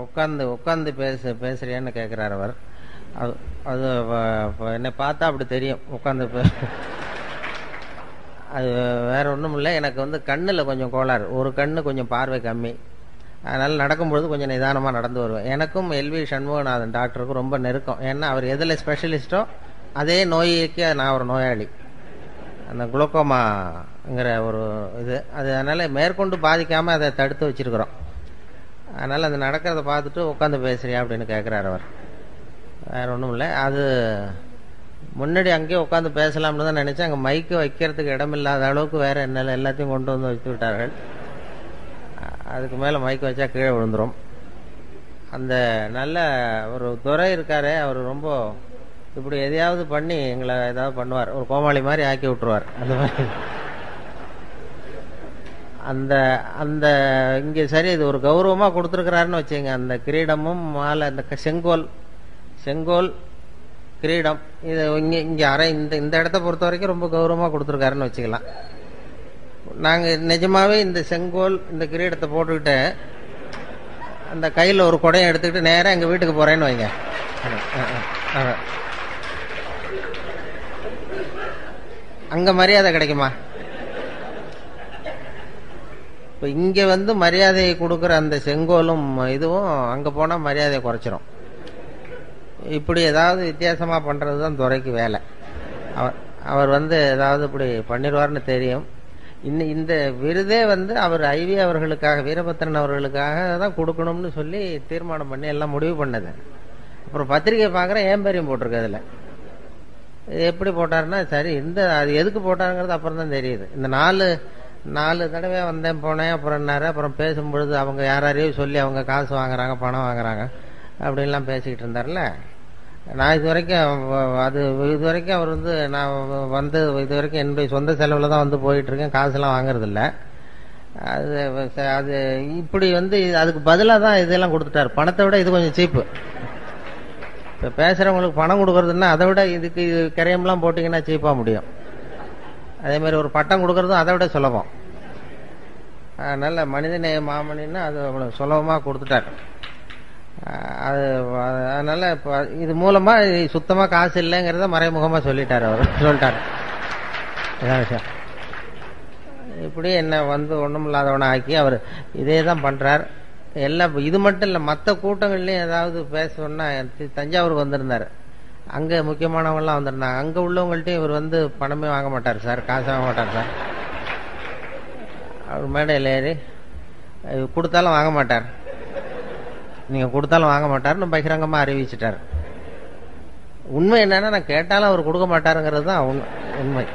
உட்காந்து உட்காந்து பேசுறியான்னு கேட்குறாரு அவர். அது என்னை பார்த்தா அப்படி தெரியும் உட்காந்து அது வேற ஒன்றும் இல்லை. எனக்கு வந்து கண்ணில் கொஞ்சம் கோளாறு, ஒரு கண்ணு கொஞ்சம் பார்வை கம்மி. அதனால் நடக்கும்பொழுது கொஞ்சம் நிதானமாக நடந்து வருவேன். எனக்கும் எல்வி சண்முகநாதன் டாக்டருக்கும் ரொம்ப நெருக்கம். ஏன்னா அவர் எதில் ஸ்பெஷலிஸ்ட்டோ அதே நோய்க்கு நான் ஒரு நோயாளி. அந்த குளுக்கோமாங்கிற ஒரு இது அது, அதனால் மேற்கொண்டு பாதிக்காமல் அதை தடுத்து வச்சுருக்குறோம். அதனால் அது நடக்கிறத பார்த்துட்டு உட்காந்து பேசுறியா அப்படின்னு கேட்குறாரு அவர். வேறு ஒன்றும் இல்லை. அது முன்னாடி அங்கேயே உட்காந்து பேசலாம்னு தான் நினச்சேன். அங்கே மைக்கு வைக்கிறதுக்கு இடமில்லாத அளவுக்கு வேறு என்ன எல்லாத்தையும் கொண்டு வந்து வச்சு விட்டார்கள். அதுக்கு மேலே மைக்கு வச்சா கீழே விழுந்துடும். அந்த நல்ல ஒரு துரை இருக்காரே, அவர் ரொம்ப இப்படி எதையாவது பண்ணி எங்களை ஏதாவது பண்ணுவார், ஒரு கோமாளி மாதிரி ஆக்கி விட்டுருவார். அந்த மாதிரி அந்த அந்த இங்கே சரி இது ஒரு கௌரவமாக கொடுத்துருக்கிறாருன்னு வச்சுங்க. அந்த கிரீடமும் மாலை, அந்த செங்கோல் கிரீடம், இது இங்கே அரை இந்த இடத்த பொறுத்த வரைக்கும் ரொம்ப கௌரவமாக கொடுத்துருக்காருன்னு வச்சுக்கலாம். நாங்கள் நிஜமாவே இந்த செங்கோல் இந்த கிரீடத்தை போட்டுக்கிட்டு அந்த கையில் ஒரு குடையை எடுத்துக்கிட்டு நேராக எங்கள் வீட்டுக்கு போகிறேன்னு வைங்க. அங்கே மரியாதை கிடைக்குமா? இப்போ இங்கே வந்து மரியாதையை கொடுக்குற அந்த செங்கோலும் இதுவும் அங்கே போனால் மரியாதையை குறைச்சிரும். இப்படி ஏதாவது வித்தியாசமாக பண்ணுறது தான் துரைக்கு வேலை. அவர் வந்து ஏதாவது இப்படி பண்ணிடுவார்னு தெரியும். இந்த விருதே வந்து அவர் ஐவி அவர்களுக்காக, வீரபத்திரன் அவர்களுக்காக தான் கொடுக்கணும்னு சொல்லி தீர்மானம் பண்ணி எல்லாம் முடிவு பண்ணது. அப்புறம் பத்திரிகை பார்க்குறேன் ஏம்பேரியம் போட்டிருக்கு. அதில் எப்படி போட்டாருன்னா சரி, அது எதுக்கு போட்டாருங்கிறது அப்புறம் தான் தெரியுது. இந்த நாலு தடவை வந்தேன் போனேன் அப்புறம் என்னாரு, அப்புறம் பேசும்பொழுது அவங்க யாரையும் சொல்லி அவங்க காசு வாங்குறாங்க, பணம் வாங்குறாங்க அப்படின்லாம் பேசிக்கிட்டு இருந்தார்ல. நான் இது வரைக்கும் அவர் வந்து நான் வந்து இது வரைக்கும் என்னுடைய சொந்த செலவில் தான் வந்து போயிட்டுருக்கேன், காசுலாம் வாங்குறதில்ல. அது இப்படி வந்து அதுக்கு பதிலாக தான் இதெல்லாம் கொடுத்துட்டார். பணத்தை விட இது கொஞ்சம் சீப்பு. இப்போ பேசுகிறவங்களுக்கு பணம் கொடுக்குறதுன்னா அதை விட இதுக்கு கரையம்லாம் போட்டிங்கன்னா சீப்பாக முடியும். அதேமாதிரி ஒரு பட்டம் கொடுக்குறதும் அதை விட சுலபம். அதனால் மனிதநேய மாமணின்னு அது அவ்வளோ சுலபமாக கொடுத்துட்டார். அதனால இப்போ இது மூலமா சுத்தமா காசு இல்லைங்கிறத மறைமுகமா சொல்லிட்டாரு. அவர் சொல்லிட்டாரு விஷயம். இப்படி என்ன வந்து ஒன்றும் இல்லாதவனை ஆக்கி அவர் இதே தான் பண்றார். எல்லாம் இது மட்டும் இல்லை, மற்ற கூட்டங்கள்லையும் ஏதாவது பேசணும்னா தஞ்சாவூருக்கு வந்திருந்தார். அங்கே முக்கியமானவங்கலாம் வந்திருந்தாங்க. அங்கே உள்ளவங்கள்ட்டையும் இவர் வந்து பணமே வாங்க மாட்டார் சார், காசு வாங்க மாட்டார் சார். அவர் மேடையில் ஏறி கொடுத்தாலும் வாங்க மாட்டார், நீங்க கொடுத்தாலும் வாங்க மாட்டாருன்னு பகிரங்கமா அறிவிச்சிட்டார். உண்மை என்னன்னா நான் கேட்டாலும் அவர் கொடுக்க மாட்டாருங்கிறது தான் உண்மை.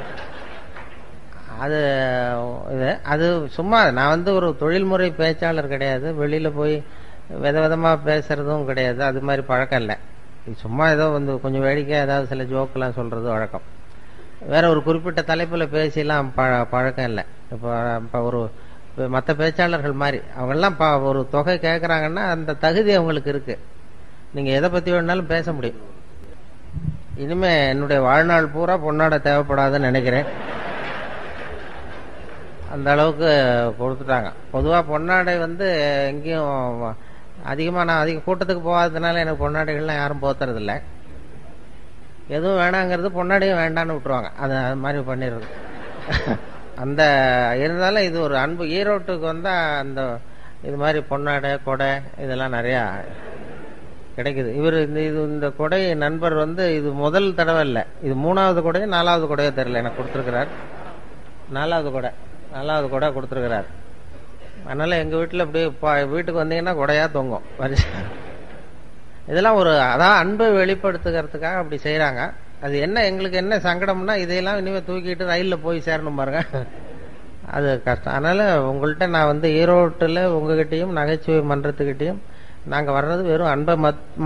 அது சும்மா நான் வந்து ஒரு தொழில்முறை பேச்சாளர் கிடையாது, வெளியில போய் விதவிதமா பேசுறதும் கிடையாது, அது மாதிரி பழக்கம் இல்லை. சும்மா ஏதோ வந்து கொஞ்சம் வேடிக்கையா ஏதாவது சில ஜோக்கெல்லாம் சொல்றது வழக்கம். வேற ஒரு குறிப்பிட்ட தலைப்புல பேசிலாம் பழக்கம் இல்லை. இப்போ ஒரு மற்ற பேச்சாளர்கள் மாதிரி அவங்கெல்லாம் ஒரு தொகை கேட்குறாங்கன்னா அந்த தகுதி அவங்களுக்கு இருக்கு, நீங்க எதை பத்தி வேணாலும் பேச முடியும். இனிமே என்னுடைய வாழ்நாள் பூரா பொன்னாடை தேவைப்படாதுன்னு நினைக்கிறேன். அந்த அளவுக்கு கொடுத்துட்டாங்க. பொதுவாக பொன்னாடை வந்து எங்கேயும் நான் அதிக கூட்டத்துக்கு போகாததுனால எனக்கு பொன்னாடைகள்லாம் யாரும் போத்துறதில்லை. எதுவும் வேணாங்கிறது பொன்னாடையும் வேண்டான்னு விட்டுருவாங்க. அது மாதிரி பண்ணிடுறது. அந்த இருந்தாலும் இது ஒரு அன்பு. ஈரோட்டுக்கு வந்தா அந்த இது மாதிரி பொன்னாடை கொடை இதெல்லாம் நிறையா கிடைக்குது. இந்த கொடை நண்பர் வந்து இது முதல் தடவை இல்லை, இது 3வது கொடையோ 4வது கொடையோ தெரியல, எனக்கு கொடுத்துருக்கிறார். 4வது கொடை கொடுத்துருக்கிறார். அதனால எங்க வீட்டுல அப்படியே வீட்டுக்கு வந்தீங்கன்னா கொடையா தொங்கும். இதெல்லாம் அதான் அன்பை வெளிப்படுத்துகிறதுக்காக அப்படி செய்யறாங்க. அது எங்களுக்கு என்ன சங்கடம்னா இதையெல்லாம் இனிமே தூக்கிட்டு ரயில்ல போய் சேரணும் பாருங்க, அது கஷ்டம். அதனால உங்கள்கிட்ட நான் வந்து ஈரோட்டுல உங்ககிட்டையும் நகைச்சுவை மன்றத்துக்கிட்டையும் நாங்க வர்றது வெறும் அன்பை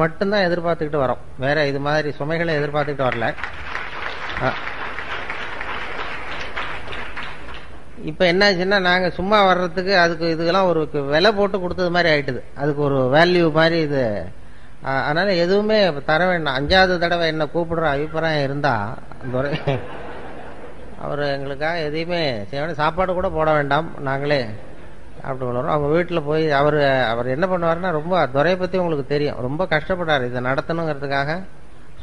மட்டும்தான் எதிர்பார்த்துக்கிட்டு வரோம். வேற இது மாதிரி சுமைகளை எதிர்பார்த்துக்கிட்டு வரல. இப்ப என்னாச்சுன்னா நாங்க சும்மா வர்றதுக்கு அதுக்கு இதுக்கெல்லாம் ஒரு விலை போட்டு கொடுத்தது மாதிரி ஆயிட்டுது, அதுக்கு ஒரு வேல்யூ மாதிரி இது. அதனால எதுவுமே தர வேண்டாம். 5வது தடவை என்ன கூப்பிடுற அபிப்பிராயம் இருந்தா அவர் எங்களுக்காக எதையுமே செய்ய வேண்டாம், சாப்பாடு கூட போட வேண்டாம், நாங்களே அப்படி வளரும். அவங்க வீட்டில் போய் அவர் என்ன பண்ணுவாருன்னா, ரொம்ப துறையை பற்றி உங்களுக்கு தெரியும், ரொம்ப கஷ்டப்படுறாரு இதை நடத்தணுங்கிறதுக்காக.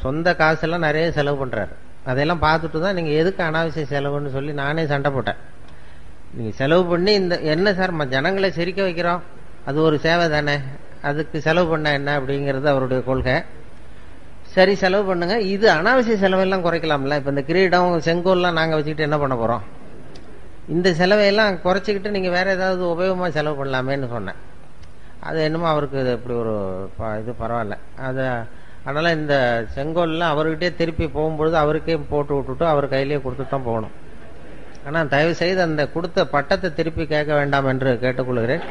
சொந்த காசெல்லாம் நிறைய செலவு பண்ணுறாரு. அதையெல்லாம் பார்த்துட்டு தான் நீங்கள் எதுக்கு அனாவசிய செலவுன்னு சொல்லி நானே சண்டை போட்டேன். நீங்கள் செலவு பண்ணி இந்த என்ன சார் ஜனங்களை சிரிக்க வைக்கிறோம், அது ஒரு சேவை தானே, அதுக்கு செலவு பண்ண என்ன அப்படிங்கிறது அவருடைய கொள்கை. சரி செலவு பண்ணுங்க, இது அனாவசிய செலவெல்லாம் குறைக்கலாம்ல. இப்போ இந்த கிரீடம் செங்கோல்லாம் நாங்கள் வச்சுக்கிட்டு என்ன பண்ண போகிறோம், இந்த செலவையெல்லாம் குறைச்சிக்கிட்டு நீங்கள் வேற ஏதாவது உபயோகமாக செலவு பண்ணலாமேன்னு சொன்னேன். அது என்னமோ அவருக்கு இப்படி ஒரு இது பரவாயில்ல. அது அதனால் இந்த செங்கோல்லாம் அவர்கிட்டே திருப்பி போகும்பொழுது அவருக்கே போட்டு விட்டுட்டு அவர் கையிலேயே கொடுத்துட்டு தான் போகணும். ஆனால் தயவு செய்து அந்த கொடுத்த பட்டத்தை திருப்பி கேட்க வேண்டாம் என்று கேட்டுக்கொள்கிறேன்.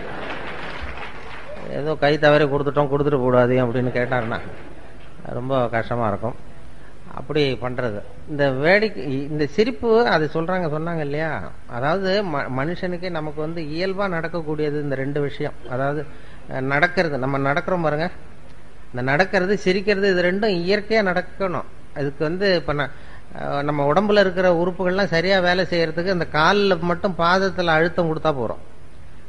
ஏதோ கை தவறி கொடுத்துட்டு போடாது அப்படின்னு கேட்டாருன்னா ரொம்ப கஷ்டமாக இருக்கும். அப்படி பண்ணுறது இந்த வேடிக்கை, இந்த சிரிப்பு அது சொன்னாங்க இல்லையா, அதாவது மனுஷனுக்கே நமக்கு வந்து இயல்பாக நடக்கக்கூடியது இந்த ரெண்டு விஷயம். அதாவது நடக்கிறது, நம்ம நடக்கிறோம் பாருங்க, இந்த நடக்கிறது சிரிக்கிறது, இது ரெண்டும் இயற்கையாக நடக்கணும். அதுக்கு வந்து இப்போ நம்ம உடம்புல இருக்கிற உறுப்புகள்லாம் சரியாக வேலை செய்யறதுக்கு அந்த காலில் மட்டும் பாதத்தில் அழுத்தம் கொடுத்தா போகிறோம்.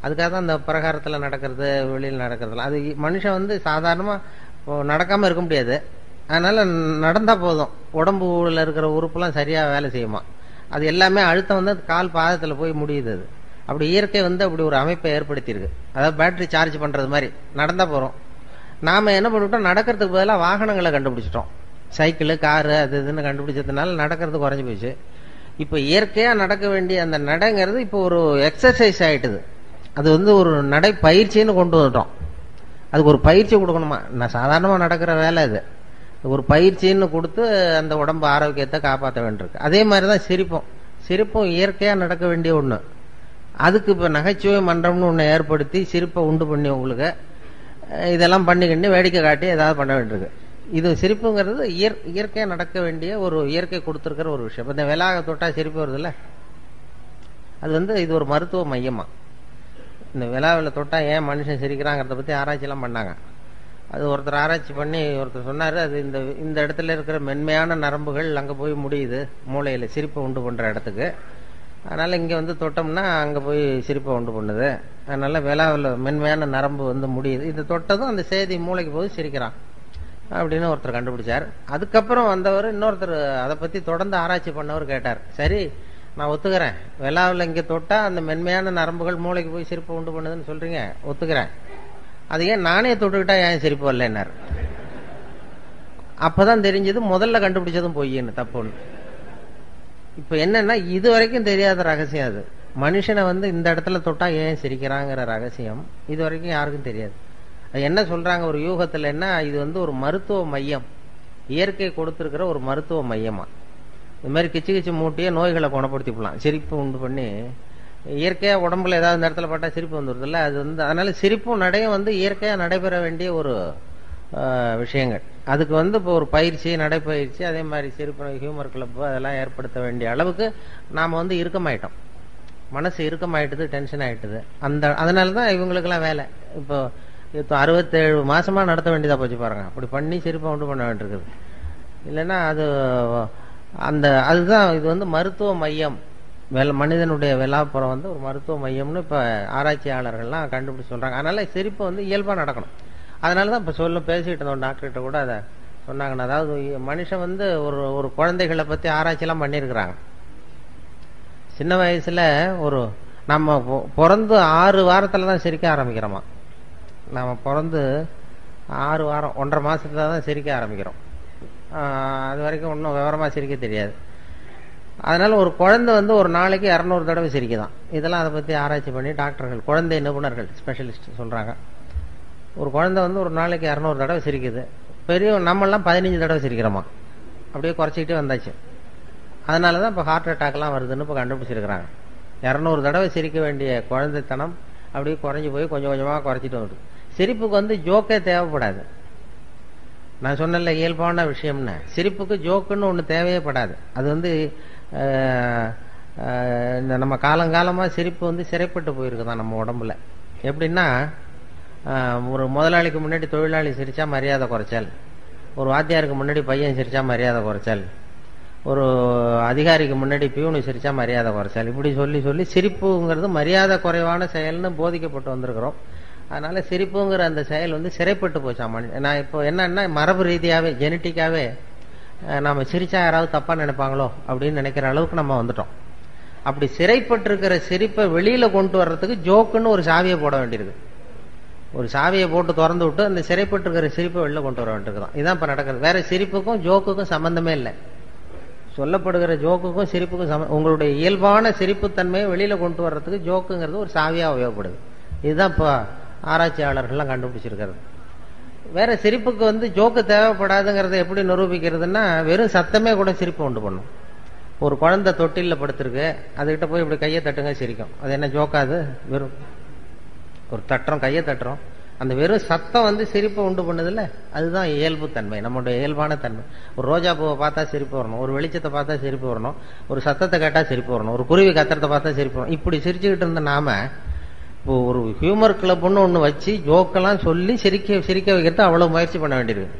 அதுக்காக தான் அந்த பிரகாரத்தில் நடக்கிறது, வெளியில் நடக்கிறதுலாம். அது மனுஷன் வந்து சாதாரணமாக நடக்காமல் இருக்க முடியாது. அதனால நடந்தா போதும், உடம்புல இருக்கிற உறுப்புலாம் சரியா வேலை செய்யுமா. அது எல்லாமே அழுத்தம் வந்து கால் பாதத்தில் போய் முடியுது. அது அப்படி இயற்கை வந்து அப்படி ஒரு அமைப்பை ஏற்படுத்தியிருக்கு. அதாவது பேட்டரி சார்ஜ் பண்றது மாதிரி நடந்தா போறோம். நாம என்ன பண்ணிவிட்டோம், நடக்கிறதுக்கு பதிலாக வாகனங்களை கண்டுபிடிச்சிட்டோம். சைக்கிள், காரு, அது இதுன்னு கண்டுபிடிச்சதுனால நடக்கிறது குறைஞ்சி போச்சு. இப்போ இயற்கையா நடக்க வேண்டிய அந்த நடைங்கிறது இப்போ ஒரு எக்ஸசைஸ் ஆயிட்டுது. அது வந்து ஒரு நடை பயிற்சின்னு கொண்டு வந்துட்டோம். அதுக்கு ஒரு பயிற்சி கொடுக்கணுமா. நான் சாதாரணமாக நடக்கிற வேலை இது, ஒரு பயிற்சின்னு கொடுத்து அந்த உடம்பு ஆரோக்கியத்தை காப்பாற்ற வேண்டியிருக்கு. அதே மாதிரிதான் சிரிப்பும் இயற்கையா நடக்க வேண்டிய ஒண்ணு. அதுக்கு இப்ப நகைச்சுவை மன்றம்னு ஒண்ணு ஏற்படுத்தி சிரிப்பை உண்டு பண்ணி உங்களுக்கு இதெல்லாம் பண்ணிக்கிட்டு வேடிக்கை காட்டி ஏதாவது பண்ண வேண்டியிருக்கு. இது சிரிப்புங்கிறது இயற்கையா நடக்க வேண்டிய ஒரு இயற்கை கொடுத்துருக்கிற ஒரு விஷயம். இந்த விலாக தொட்டா சிரிப்பு வருது இல்ல, அது வந்து இது ஒரு மருத்துவ மையமா. இந்த விழாவில் தொட்டா ஏன் மனுஷன் சிரிக்கிறாங்கிறத பத்தி ஆராய்ச்சி எல்லாம் பண்ணாங்க. அது ஒருத்தர் ஆராய்ச்சி பண்ணி ஒருத்தர் சொன்னாரு, அது இந்த இடத்துல இருக்கிற மென்மையான நரம்புகள் அங்க போய் முடியுது, மூளையில சிரிப்பை உண்டு பண்ற இடத்துக்கு. அதனால இங்க வந்து தொட்டோம்னா அங்க போய் சிரிப்பை உண்டு பண்ணுது. அதனால விழாவில் மென்மையான நரம்பு வந்து முடியுது, இது தொட்டதும் அந்த செய்தி மூளைக்கு போய் சிரிக்கிறான் அப்படின்னு ஒருத்தர் கண்டுபிடிச்சார். அதுக்கப்புறம் வந்தவர் இன்னொருத்தர் அதை பத்தி தொடர்ந்து ஆராய்ச்சி பண்ணவர் கேட்டார், சரி நான் ஒத்துக்கிறேன், விழாவில் இங்க தொட்டா அந்த மென்மையான நரம்புகள் மூளைக்கு போய் சிரிப்பை உண்டு பண்ணுதுன்னு சொல்றீங்க, ஒத்துக்கிறேன். அது ஏன் நானே தொட்டுக்கிட்டா ஏன் சிரிப்பு வரலன்னாரு. அப்பதான் தெரிஞ்சது முதல்ல கண்டுபிடிச்சதும் பொய்ன்னு, தப்புன்னு. இப்ப என்னன்னா இது வரைக்கும் தெரியாத ரகசியம். அது மனுஷனை வந்து இந்த இடத்துல தொட்டா ஏன் சிரிக்கிறாங்கிற ரகசியம் இது வரைக்கும் யாருக்கும் தெரியாது. அது என்ன சொல்றாங்க ஒரு யூகத்துல, என்ன இது வந்து ஒரு மருத்துவ மையம், இயற்கை கொடுத்திருக்கிற ஒரு மருத்துவ மையமா. இது மாதிரி கிச்சு கிச்சு மூட்டியே நோய்களை குணப்படுத்திக்கலாம் சிரிப்பு உண்டு பண்ணி. இயற்கையா உடம்புல ஏதாவது இந்த இடத்துல பட்டா சிரிப்பு வந்துடுது இல்ல, அது வந்து அதனால சிரிப்பும் நடையும் வந்து இயற்கையா நடைபெற வேண்டிய ஒரு விஷயங்கள். அதுக்கு வந்து இப்போ ஒரு பயிற்சி, நடைப்பயிற்சி, அதே மாதிரி சிரிப்பு ஹியூமர் கிளப் அதெல்லாம் ஏற்படுத்த வேண்டிய அளவுக்கு நாம வந்து இறுக்கமாயிட்டோம். மனசு இறுக்கமாயிட்டுது, டென்ஷன் ஆயிட்டுது. அதனாலதான் இவங்களுக்கெல்லாம் வேலை இப்போ 67 மாசமா நடத்த வேண்டியதா போச்சு பாருங்க. அப்படி பண்ணி சிரிப்பை உண்டு பண்ண வேண்டியிருக்குது. இல்லைன்னா அதுதான் இது வந்து மருத்துவ மையம். மனிதனுடைய விழாப்புறம் வந்து ஒரு மருத்துவ மையம்னு இப்ப ஆராய்ச்சியாளர்கள்லாம் கண்டுபிடிச்சு சொல்றாங்க. அதனால சிரிப்பு வந்து இயல்பா நடக்கணும். அதனாலதான் இப்ப பேசிட்டு இருந்தோம் டாக்டர்கிட்ட கூட அதை சொன்னாங்கன்னா, அதாவது மனுஷன் வந்து ஒரு குழந்தைகளை பத்தி ஆராய்ச்சி எல்லாம் பண்ணிருக்கிறாங்க. சின்ன வயசுல நம்ம பிறந்து 6 வாரத்துலதான் சிரிக்க ஆரம்பிக்கிறோமா. நம்ம பிறந்து 6 வாரம் 1.5 மாசத்துல தான் சிரிக்க ஆரம்பிக்கிறோம். அது வரைக்கும் ஒன்றும் விவரமா சிரிக்க தெரியாது. அதனால ஒரு குழந்தை வந்து ஒரு நாளைக்கு 200 தடவை சிரிக்குதான். இதெல்லாம் அதை பத்தி ஆராய்ச்சி பண்ணி டாக்டர்கள், குழந்தை நிபுணர்கள், ஸ்பெஷலிஸ்ட் சொல்றாங்க. ஒரு குழந்தை வந்து ஒரு நாளைக்கு 200 தடவை சிரிக்குது. பெரிய நம்மெல்லாம் 15 தடவை சிரிக்கிறோமா. அப்படியே குறைச்சிக்கிட்டே வந்தாச்சு. அதனாலதான் இப்ப ஹார்ட் அட்டாக் எல்லாம் வருதுன்னு இப்ப கண்டுபிடிச்சிருக்கிறாங்க. 200 தடவை சிரிக்க வேண்டிய குழந்தைத்தனம் அப்படியே குறைஞ்சி போய் கொஞ்சம் கொஞ்சமா குறைச்சிட்டு வருது. சிரிப்புக்கு வந்து ஜோக்கே தேவைப்படாது. நான் சொன்ன இயல்பான விஷயம்னு சிரிப்புக்கு ஜோக்குன்னு ஒண்ணு தேவையே படாது. அது வந்து இந்த நம்ம காலங்காலமா சிரிப்பு வந்து சிறைப்பட்டு போயிருக்குதான் நம்ம உடம்புல. எப்படின்னா, ஒரு முதலாளிக்கு முன்னாடி தொழிலாளி சிரிச்சா மரியாதை குறைச்சல், ஒரு வாத்தியாருக்கு முன்னாடி பையன் சிரிச்சா மரியாதை குறைச்சல், ஒரு அதிகாரிக்கு முன்னாடி பியூனு சிரிச்சா மரியாதை குறைச்சல், இப்படி சொல்லி சொல்லி சிரிப்புங்கிறது மரியாதை குறைவான செயல்னு போதிக்கப்பட்டு வந்திருக்கிறோம். அதனால சிரிப்புங்கிற அந்த செயல் வந்து சிறைப்பட்டு போச்சாமா. நான் இப்போ என்னன்னா மரபு ரீதியாவே ஜெனட்டிக்காவே நாம சிரிச்சா யாராவது தப்பா நினைப்பாங்களோ அப்படின்னு நினைக்கிற அளவுக்கு நம்ம வந்துட்டோம். அப்படி சிறைப்பட்டு இருக்கிற சிரிப்பை வெளியில கொண்டு வர்றதுக்கு ஜோக்குன்னு ஒரு சாவியை போட வேண்டியிருக்கு. ஒரு சாவியை போட்டு திறந்து விட்டு அந்த சிறைப்பட்டு இருக்கிற சிரிப்பை வெளில கொண்டு வர வேண்டியிருக்குதான். இதான் இப்ப நடக்கிறது. வேற சிரிப்புக்கும் ஜோக்குக்கும் சம்பந்தமே இல்லை. சொல்லப்படுகிற ஜோக்குக்கும் சிரிப்புக்கும் உங்களுடைய இயல்பான சிரிப்புத்தன்மையை வெளியில கொண்டு வர்றதுக்கு ஜோக்குங்கிறது ஒரு சாவியா உபயோகப்படுது. இதுதான் இப்ப ஆராய்ச்சியாளர்கள்லாம் கண்டுபிடிச்சிருக்கிறது. வேற சிரிப்புக்கு வந்து ஜோக்கு தேவைப்படாதுங்கிறத எப்படி நிரூபிக்கிறதுன்னா, வெறும் சத்தமே கூட சிரிப்பு உண்டு பண்ணும். ஒரு குழந்தை தொட்டில படுத்திருக்கு, அதுகிட்ட போய் இப்படி கையை தட்டுங்க சிரிக்கும். அது என்ன ஜோக்காது? வெறும் ஒரு தட்டுறோம், கையை தட்டுறோம், அந்த வெறும் சத்தம் வந்து சிரிப்பை உண்டு பண்ணுதில்ல, அதுதான் இயல்பு தன்மை, நம்மளுடைய இயல்பான தன்மை. ஒரு ரோஜா பூவை பார்த்தா சிரிப்பு வரணும், ஒரு வெளிச்சத்தை பார்த்தா சிரிப்பு வரணும், ஒரு சத்தத்தை கேட்டா சிரிப்பு வரணும், ஒரு குருவி கத்துறதை பார்த்தா சிரிப்பு வரணும். இப்படி சிரிச்சுக்கிட்டு இருந்த நாம இப்போ ஒரு ஹியூமர் கிளப்னு ஒண்ணு வச்சு ஜோக்கெல்லாம் சொல்லி சிரிக்க வைக்கிறது அவ்வளவு முயற்சி பண்ண வேண்டியிருக்கு.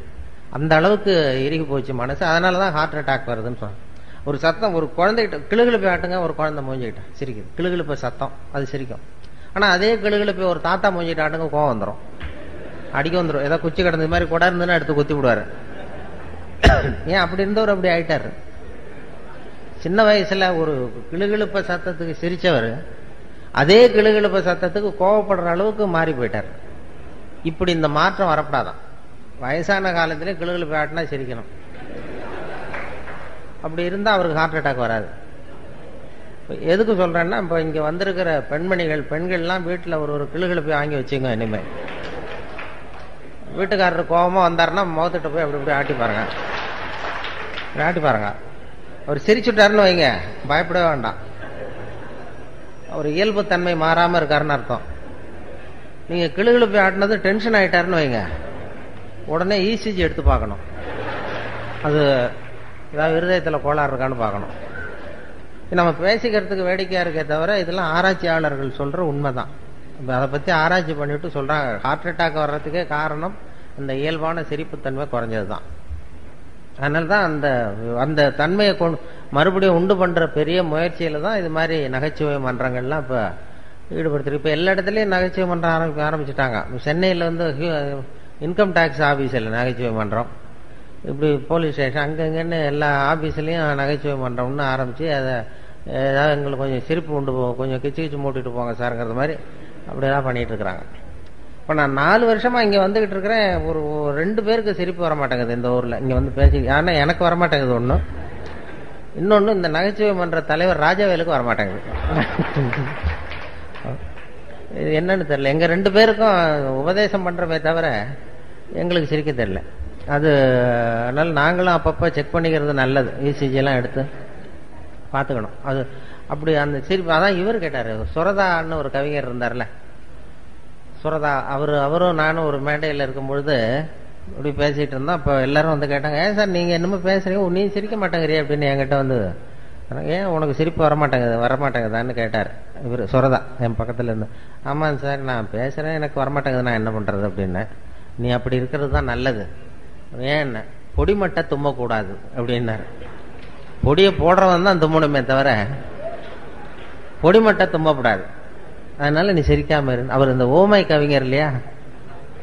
அந்த அளவுக்கு இறுகி போச்சு மனசு. அதனாலதான் ஹார்ட் அட்டாக் வருதுன்னு சொன்ன. ஒரு சத்தம், ஒரு குழந்தைகிட்ட கிளுகிழப்பை ஆட்டுங்க, ஒரு குழந்தை மூஞ்சிக்கிட்ட சிரிக்குது, கிளுகிழப்ப சத்தம் அது சிரிக்கும். ஆனா அதே கிளுகிழப்பை ஒரு தாத்தா மூஞ்சிட்டு ஆட்டுங்க, கோவம் வந்துடும், அடிக்க வந்துடும். ஏதாவது குச்சி கிடந்தது மாதிரி கொடா இருந்துன்னு எடுத்து குத்தி விடுவாரு. ஏன் அப்படி இருந்தவர் அப்படி ஆயிட்டாரு. சின்ன வயசுல ஒரு கிளுகிழப்ப சத்தத்துக்கு சிரிச்சவர் அதே கிளுகிழப்ப சத்தத்துக்கு கோவப்படுற அளவுக்கு மாறி போயிட்டார். இப்படி இந்த மாற்றம் வரப்படாதான். வயசான காலத்திலே கிளுகிழப்ப ஆட்டினா சிரிக்கணும். அப்படி இருந்தா அவருக்கு ஹார்ட் அட்டாக் வராது. எதுக்கு சொல்றேன்னா, இப்ப இங்க வந்திருக்கிற பெண்கள்லாம் வீட்டுல ஒரு கிளுகிழப்பை வாங்கி வச்சுங்க. இனிமே வீட்டுக்காரர் கோபமா வந்தாருன்னா முகத்திட்ட போய் அப்படி இப்படி ஆட்டி பாருங்க. அவர் சிரிச்சுட்டாருன்னு வைங்க, பயப்படவே வேண்டாம். அவர் இயல்பு தன்மை மாறாம இருக்காருன்னு அர்த்தம். நீங்க கிளுகிழப்பை ஆட்டினது டென்ஷன் ஆயிட்டாருன்னு வைங்க, உடனே இசிஜி எடுத்து பார்க்கணும். அது ஏதாவது இருதயத்தில் கோளாறு இருக்கான்னு பார்க்கணும். நம்ம பேசிக்கிறதுக்கு வேடிக்கையா இருக்கே தவிர இதெல்லாம் ஆராய்ச்சியாளர்கள் சொல்ற உண்மைதான். அதை பத்தி ஆராய்ச்சி பண்ணிட்டு சொல்றாங்க, ஹார்ட் அட்டாக் வர்றதுக்கே காரணம் அந்த இயல்பான சிரிப்புத்தன்மை குறைஞ்சதுதான். அதனால்தான் அந்த தன்மையை மறுபடியும் உண்டு பண்ற பெரிய முயற்சியில தான் இது மாதிரி நகைச்சுவை மன்றங்கள்லாம் இப்ப ஈடுபடுத்திருக்கு. இப்ப எல்லா இடத்துலயும் நகைச்சுவை மன்றம் ஆரம்பிச்சுட்டாங்க. சென்னையில வந்து இன்கம் டாக்ஸ் ஆபீஸ்ல நகைச்சுவை மன்றம், இப்படி போலீஸ் ஸ்டேஷன் அங்கங்கன்னு எல்லா ஆபீஸ்லயும் நகைச்சுவை மன்றம்னு ஆரம்பிச்சு அதை ஏதாவது எங்களுக்கு கொஞ்சம் சிரிப்பு உண்டு கொஞ்சம் கிச்சு மூட்டிட்டு போங்க சார்ங்கிறது மாதிரி அப்படியெல்லாம் பண்ணிட்டு இருக்கிறாங்க. இப்ப நான் 4 வருஷமா இங்க வந்துகிட்டு இருக்கிறேன். ஒரு 2 பேருக்கு சிரிப்பு வர மாட்டேங்குது இந்த ஊர்ல. இங்க வந்து பேசி, ஆனா எனக்கு வரமாட்டேங்குது ஒண்ணு. இன்னொன்னு, இந்த நகைச்சுவை மன்ற தலைவர் ராஜவேலுக்கு வரமாட்டேங்குது. இது என்னன்னு தெரியல. எங்க 2 பேருக்கும் உபதேசம் பண்றமே தவிர எங்களுக்கு சிரிக்க தெரியல. அது அதனால நாங்களும் அப்பப்ப செக் பண்ணிக்கிறது நல்லது. இசிஜி எல்லாம் எடுத்து பாத்துக்கணும். அது அப்படி அந்த சிரிப்பு. அதான் இவர் கேட்டாரு, சுரதான்னு ஒரு கவிஞர் இருந்தார்ல, சுரதா, அவரும் நானும் ஒரு மேடையில இருக்கும் பொழுது இப்படி பேசிட்டு இருந்தோம். அப்ப எல்லாரும் வந்து கேட்டாங்க, ஏன் சார் நீங்க என்னமோ பேசுறீங்க, நீ சிரிக்க மாட்டேங்கிறிய அப்படின்னு என்கிட்ட வந்து, ஏன் உனக்கு சிரிப்பு வரமாட்டேங்குதான்னு கேட்டாரு இவர் சுரதா என் பக்கத்துல இருந்து. ஆமாங்க சார், நான் பேசுறேன், எனக்கு வரமாட்டேங்குது, நான் என்ன பண்றது அப்படின்னு. நீ அப்படி இருக்கிறது தான் நல்லது. ஏன் பொடிமட்டை தும்மக்கூடாது அப்படின்னாரு. பொடியை போடுறவன் தான் தும்மணுமே தவிர பொடிமட்டை தும்மக்கூடாது. அதனால நீ சிரிக்காம இரு. அவர் இந்த ஓமை கவிஞர் இல்லையா,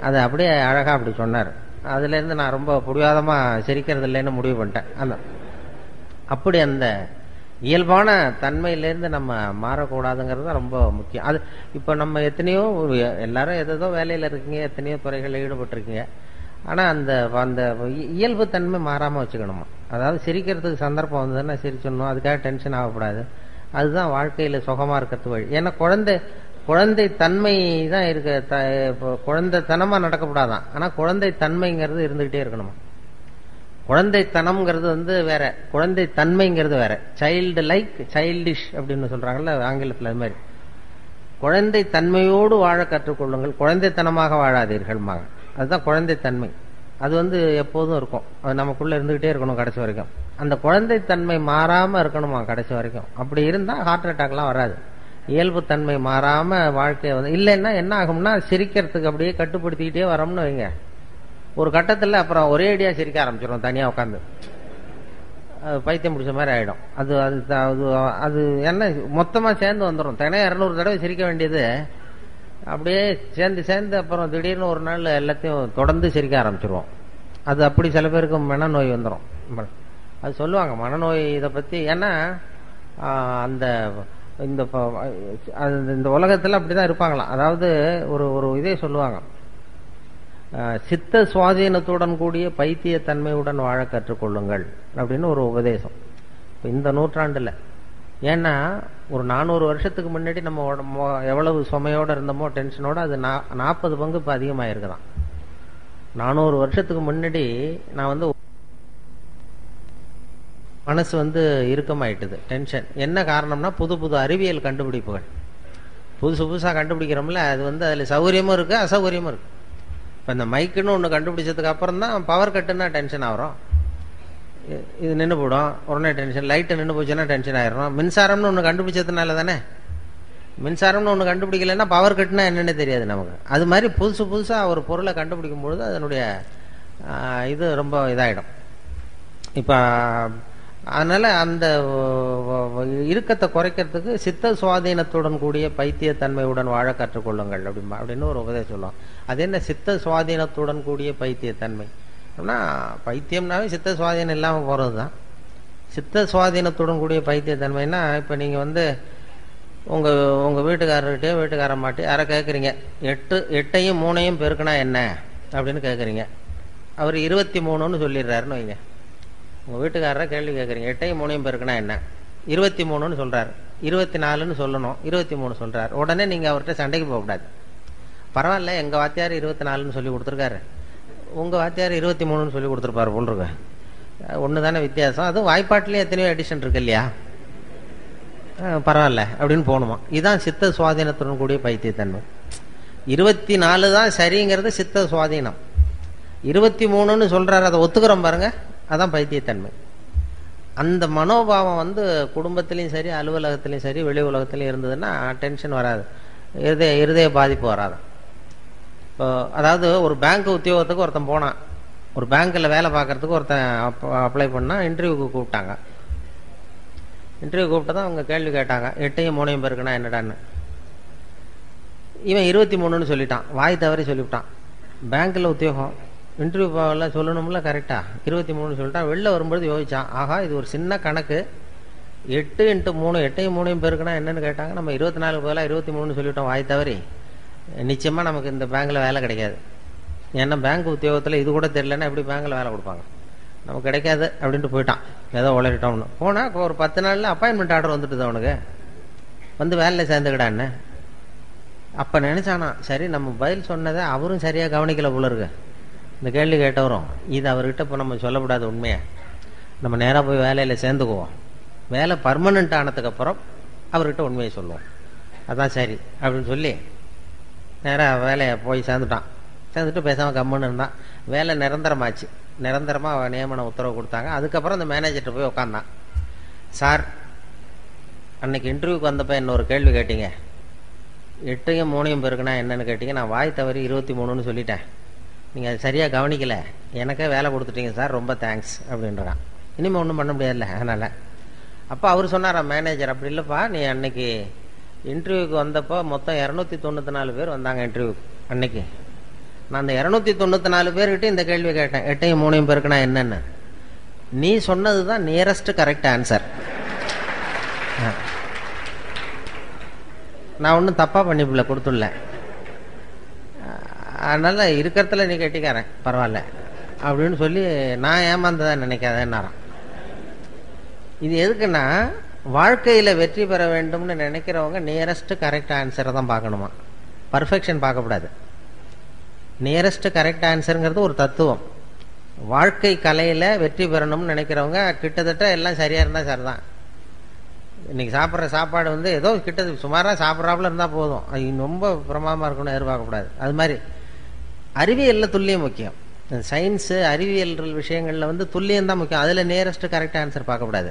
அது அப்படியே அழகா அப்படி சொன்னார். அதுல இருந்து நான் ரொம்ப புடிவாதமா சிரிக்கிறது இல்லைன்னு முடிவு பண்ணிட்டேன். அப்படி அந்த இயல்பான தன்மையிலேருந்து நம்ம மாறக்கூடாதுங்கிறது ரொம்ப முக்கியம். அது இப்ப நம்ம எத்தனையோ எல்லாரும் ஏதோ வேலையில இருக்கீங்க, எத்தனையோ துறைகளில் ஈடுபட்டிருக்கீங்க. ஆனா அந்த அந்த இயல்பு தன்மை மாறாம வச்சுக்கணுமா. அதாவது சிரிக்கிறதுக்கு சந்தர்ப்பம் வந்ததுன்னா சிரிச்சிடணும், அதுக்காக டென்ஷன் ஆகக்கூடாது. அதுதான் வாழ்க்கையில சுகமா இருக்கிறது வழி. ஏன்னா குழந்தை தன்மை தான் இருக்கு, குழந்தைத்தனமா நடக்கப்படாதான். ஆனா குழந்தை தன்மைங்கிறது இருந்துகிட்டே இருக்கணுமா. குழந்தைத்தனம்ங்கிறது வந்து வேற, குழந்தை தன்மைங்கிறது வேற. சைல்டு லைக் சைல்டிஷ் அப்படின்னு சொல்றாங்கல்ல ஆங்கிலத்தில், அது மாதிரி குழந்தை தன்மையோடு வாழ கற்றுக்கொள்ளுங்கள், குழந்தைத்தனமாக வாழாதீர்கள். அதுதான் குழந்தைத்தன்மை. அது வந்து எப்போதும் இருக்கும், அது நமக்குள்ள இருந்துகிட்டே இருக்கணும் கடைசி வரைக்கும். அந்த குழந்தைத்தன்மை மாறாம இருக்கணுமா கடைசி வரைக்கும். அப்படி இருந்தா ஹார்ட் அட்டாக்லாம் வராது. இயல்பு தன்மை மாறாம வாழ்க்கைய வந்து இல்லைன்னா என்ன ஆகும்னா, சிரிக்கிறதுக்கு அப்படியே கட்டுப்படுத்திக்கிட்டே வரோம்னு வைங்க, ஒரு கட்டத்துல அப்புறம் ஒரே அடியா சிரிக்க ஆரம்பிச்சிடும் தனியா உட்காந்து. பைத்தியம் பிடிச்ச மாதிரி ஆயிடும். அது அது அது அது என்ன மொத்தமா சேர்ந்து வந்துடும். தினம் 200 தடவை சிரிக்க வேண்டியது அப்படியே சேர்ந்து சேர்ந்து அப்புறம் திடீர்னு ஒரு நாள் எல்லாத்தையும் தொடர்ந்து சிரிக்க ஆரம்பிச்சிருவோம். அது அப்படி சில பேருக்கு மனநோய் வந்துடும். அது சொல்லுவாங்க மனநோய் இதை பத்தி. ஏன்னா அந்த இந்த உலகத்துல அப்படிதான் இருப்பாங்களாம். அதாவது ஒரு இதே சொல்லுவாங்க, சித்த சுவாதீனத்துடன் கூடிய பைத்திய தன்மையுடன் வாழ கற்றுக்கொள்ளுங்கள் அப்படின்னு ஒரு உபதேசம் இந்த நூற்றாண்டுல. ஏன்னா ஒரு 400 வருஷத்துக்கு முன்னாடி நம்ம எவ்வளவு சுமையோட இருந்தோமோ டென்ஷனோட அது 40 பங்கு இப்ப அதிகமாயிருக்குதான். 400 வருஷத்துக்கு முன்னாடி நான் மனசு இறுக்கமாயிட்டுது, டென்ஷன். என்ன காரணம்னா புது புது அறிவியல் கண்டுபிடிப்புகள் புதுசா கண்டுபிடிக்கிறோம்ல, அது அதுல சௌகரியமும் இருக்கு அசௌகரியமும் இருக்கு. இப்ப இந்த மைக்குன்னு ஒண்ணு கண்டுபிடிச்சதுக்கு அப்புறம் தான் பவர் கட்டுன்னா டென்ஷன் ஆகிறோம். இது நின்று போடும் உடனே டென்ஷன். லைட்டு நின்று போச்சுன்னா டென்ஷன் ஆயிரும். மின்சாரம்னு ஒண்ணு கண்டுபிடிச்சதுனால தானே. மின்சாரம்னு ஒண்ணு கண்டுபிடிக்கலன்னா பவர் கட்டுனா என்னன்னு தெரியாது நமக்கு. அது மாதிரி புதுசா ஒரு பொருளை கண்டுபிடிக்கும் பொழுது அதனுடைய இது ரொம்ப இதாயிடும். இப்ப அதனால அந்த இறுக்கத்தை குறைக்கிறதுக்கு சித்த சுவாதீனத்துடன் கூடிய பைத்தியத்தன்மையுடன் வாழ கற்றுக்கொள்ளுங்கள் அப்படின்னு ஒரு உபதேசம் சொல்லுவோம். அது என்ன சித்த சுவாதீனத்துடன் கூடிய பைத்தியத்தன்மை? அப்படின்னா பைத்தியம்னாவே சித்த சுவாதீனம் இல்லாம போறதுதான். சித்த சுவாதீனத்துடன் கூடிய பைத்தியத்தன்மைன்னா இப்ப நீங்க உங்க வீட்டுக்காரர்கிட்டயோ வீட்டுக்காரம்மாட்டி யாரை கேட்குறீங்க, 8ஐயும் 3ஐயும் பெருக்கினா என்ன அப்படின்னு கேட்குறீங்க. அவர் 23ன்னு சொல்லிடுறாருன்னு வைங்க. உங்க வீட்டுக்காரரை கேள்வி கேட்குறீங்க, 8ஐயும் 3ஐயும் பெருக்கினா என்ன? 23ன்னு சொல்றாரு. 24ன்னு சொல்லணும், 23 சொல்றாரு. உடனே நீங்க அவர்கிட்ட சண்டைக்கு போகக்கூடாது. பரவாயில்ல, எங்க வாத்தியார் 24ன்னு சொல்லி கொடுத்துருக்காரு, உங்க வாத்தியார் 23ன்னு சொல்லி கொடுத்துருப்பாரு போல் இருக்கு. ஒண்ணுதானே வித்தியாசம். அதுவும் வாய்ப்பாட்டிலேயே எத்தனையோ எடிஷன் இருக்கு இல்லையா, பரவாயில்ல அப்படின்னு போகணுமா. இதுதான் சித்த சுவாதீனத்துடன் கூடிய பைத்தியத்தன்மை. 24 தான் சரிங்கிறது சித்த சுவாதீனம். 23ன்னு சொல்றாரு, அதை ஒத்துக்கிறோம் பாருங்க, அதான் பைத்தியத்தன்மை. அந்த மனோபாவம் குடும்பத்திலையும் சரி அலுவலகத்திலையும் சரி வெளி உலகத்திலையும் இருந்ததுன்னா டென்ஷன் வராது, இருதய பாதிப்பு வராது. இப்போ அதாவது ஒரு பேங்க் உத்தியோகத்துக்கு ஒருத்தன் போனான், ஒரு பேங்க்ல வேலை பார்க்கறதுக்கு ஒருத்தன் அப்ளை பண்ணா, இன்டர்வியூக்கு கூப்பிட்டாங்க. இன்டர்வியூ கூப்பிட்டதான் அவங்க கேள்வி கேட்டாங்க, 8ஐயும் 3ஐயும் பெருக்குனா என்னடான்னு. இவன் 23ன்னு சொல்லிட்டான், வாய் தவறி சொல்லிவிட்டான். பேங்க்ல உத்தியோகம், இன்டர்வியூ போகல சொல்லணும்ல கரெக்டா, 23ன்னு சொல்லிட்டான். வெளில வரும்போது யோசிச்சான், ஆஹா இது ஒரு சின்ன கணக்கு, 8 × 3 8ஐயும் 3ஐயும் பெருக்குனா என்னன்னு கேட்டாங்க, நம்ம 24 பதிலாக 23ன்னு சொல்லிவிட்டோம் வாய் தவறி. நிச்சயமா நமக்கு இந்த பேங்க்ல வேலை கிடைக்காது. ஏன்னா பேங்க் உத்தியோகத்துல இது கூட தெரியலன்னா எப்படி பேங்க்ல வேலை கொடுப்பாங்க, நமக்கு கிடைக்காது அப்படின்ட்டு போயிட்டான். ஏதோ உளறிட்டோம்னு போனா ஒரு 10 நாள்ல அப்பாயின்மெண்ட் ஆர்டர் வந்துட்டுது அவனுக்கு, வேலையில சேர்ந்துக்கிடான்னு. அப்ப நினைச்சானா, சரி நம்ம பதில் சொன்னதை அவரும் சரியா கவனிக்கல போல இருக்கு, இந்த கேள்வி கேட்டவரும். இது அவர்கிட்ட இப்போ நம்ம சொல்லக்கூடாது உண்மையா, நம்ம நேராக போய் வேலையில சேர்ந்துக்குவோம். வேலை பர்மனன்ட் ஆனதுக்கு அப்புறம் அவர்கிட்ட உண்மையை சொல்லுவோம், அதான் சரி அப்படின்னு சொல்லி நேராக வேலையை போய் சேர்ந்துட்டான். சேர்ந்துட்டு பேசாம கம்முன்னு இருந்தான். வேலை நிரந்தரமாச்சு, நிரந்தரமா நியமன உத்தரவு கொடுத்தாங்க. அதுக்கப்புறம் அந்த மேனேஜர்கிட்ட போய் உட்காந்தான். சார், அன்னைக்கு இன்டர்வியூக்கு வந்தப்ப என்ன ஒரு கேள்வி கேட்டீங்க, 8ஐயும் 3ஐயும் பெருக்குனா என்னன்னு கேட்டீங்க, நான் வாய் தவறி 23ன்னு சொல்லிட்டேன், நீங்க அது சரியா கவனிக்கல, எனக்கே வேலை கொடுத்துட்டீங்க சார், ரொம்ப தேங்க்ஸ் அப்படின்றான். இனிமே ஒன்றும் பண்ண முடியாதுல்ல. அதனால அப்ப அவர் சொன்னாரா மேனேஜர், அப்படி இல்லப்பா, நீ அன்னைக்கு இன்டர்வியூக்கு வந்தப்போ மொத்தம் 294 பேர் வந்தாங்க இன்டர்வியூக்கு அன்னைக்கு. நான் அந்த 294 பேர்கிட்ட இந்த கேள்வி கேட்டேன், 8ஐயும் 3ஐயும் பெருக்குனா என்னன்னு. நீ சொன்னதுதான் நியரஸ்ட் கரெக்ட் ஆன்சர். நான் ஒன்றும் தப்பா பண்ணிப்பில்ல கொடுத்துடல, அதனால இருக்கிறதுல நீ கெட்டிக்காரன் பரவாயில்ல அப்படின்னு சொல்லி நான் ஏமாந்ததா நினைக்காதேன்னாராம். இது எதுக்குன்னா, வாழ்க்கையில வெற்றி பெற வேண்டும்னு நினைக்கிறவங்க நியரஸ்ட் கரெக்ட் ஆன்சரை தான் பார்க்கணுமா, பர்ஃபெக்ஷன் பார்க்கக்கூடாது. நியரஸ்ட் கரெக்ட் ஆன்சருங்கிறது ஒரு தத்துவம். வாழ்க்கை கலையில வெற்றி பெறணும்னு நினைக்கிறவங்க கிட்டத்தட்ட எல்லாம் சரியா இருந்தா சரிதான். இன்னைக்கு சாப்பிட்ற சாப்பாடு ஏதோ கிட்டத்தட்ட சுமாரா சாப்பிட்றாப்புல இருந்தா போதும், அது ரொம்ப பிரமாதமா இருக்கணும்னு எதிர்பார்க்கக்கூடாது. அது மாதிரி அறிவியல்ல துல்லியம் முக்கியம். சயின்ஸ் அறிவியல் விஷயங்கள்ல துல்லியம் தான் முக்கியம். அதுல நியரஸ்ட் கரெக்ட் ஆன்சர் பார்க்கக்கூடாது.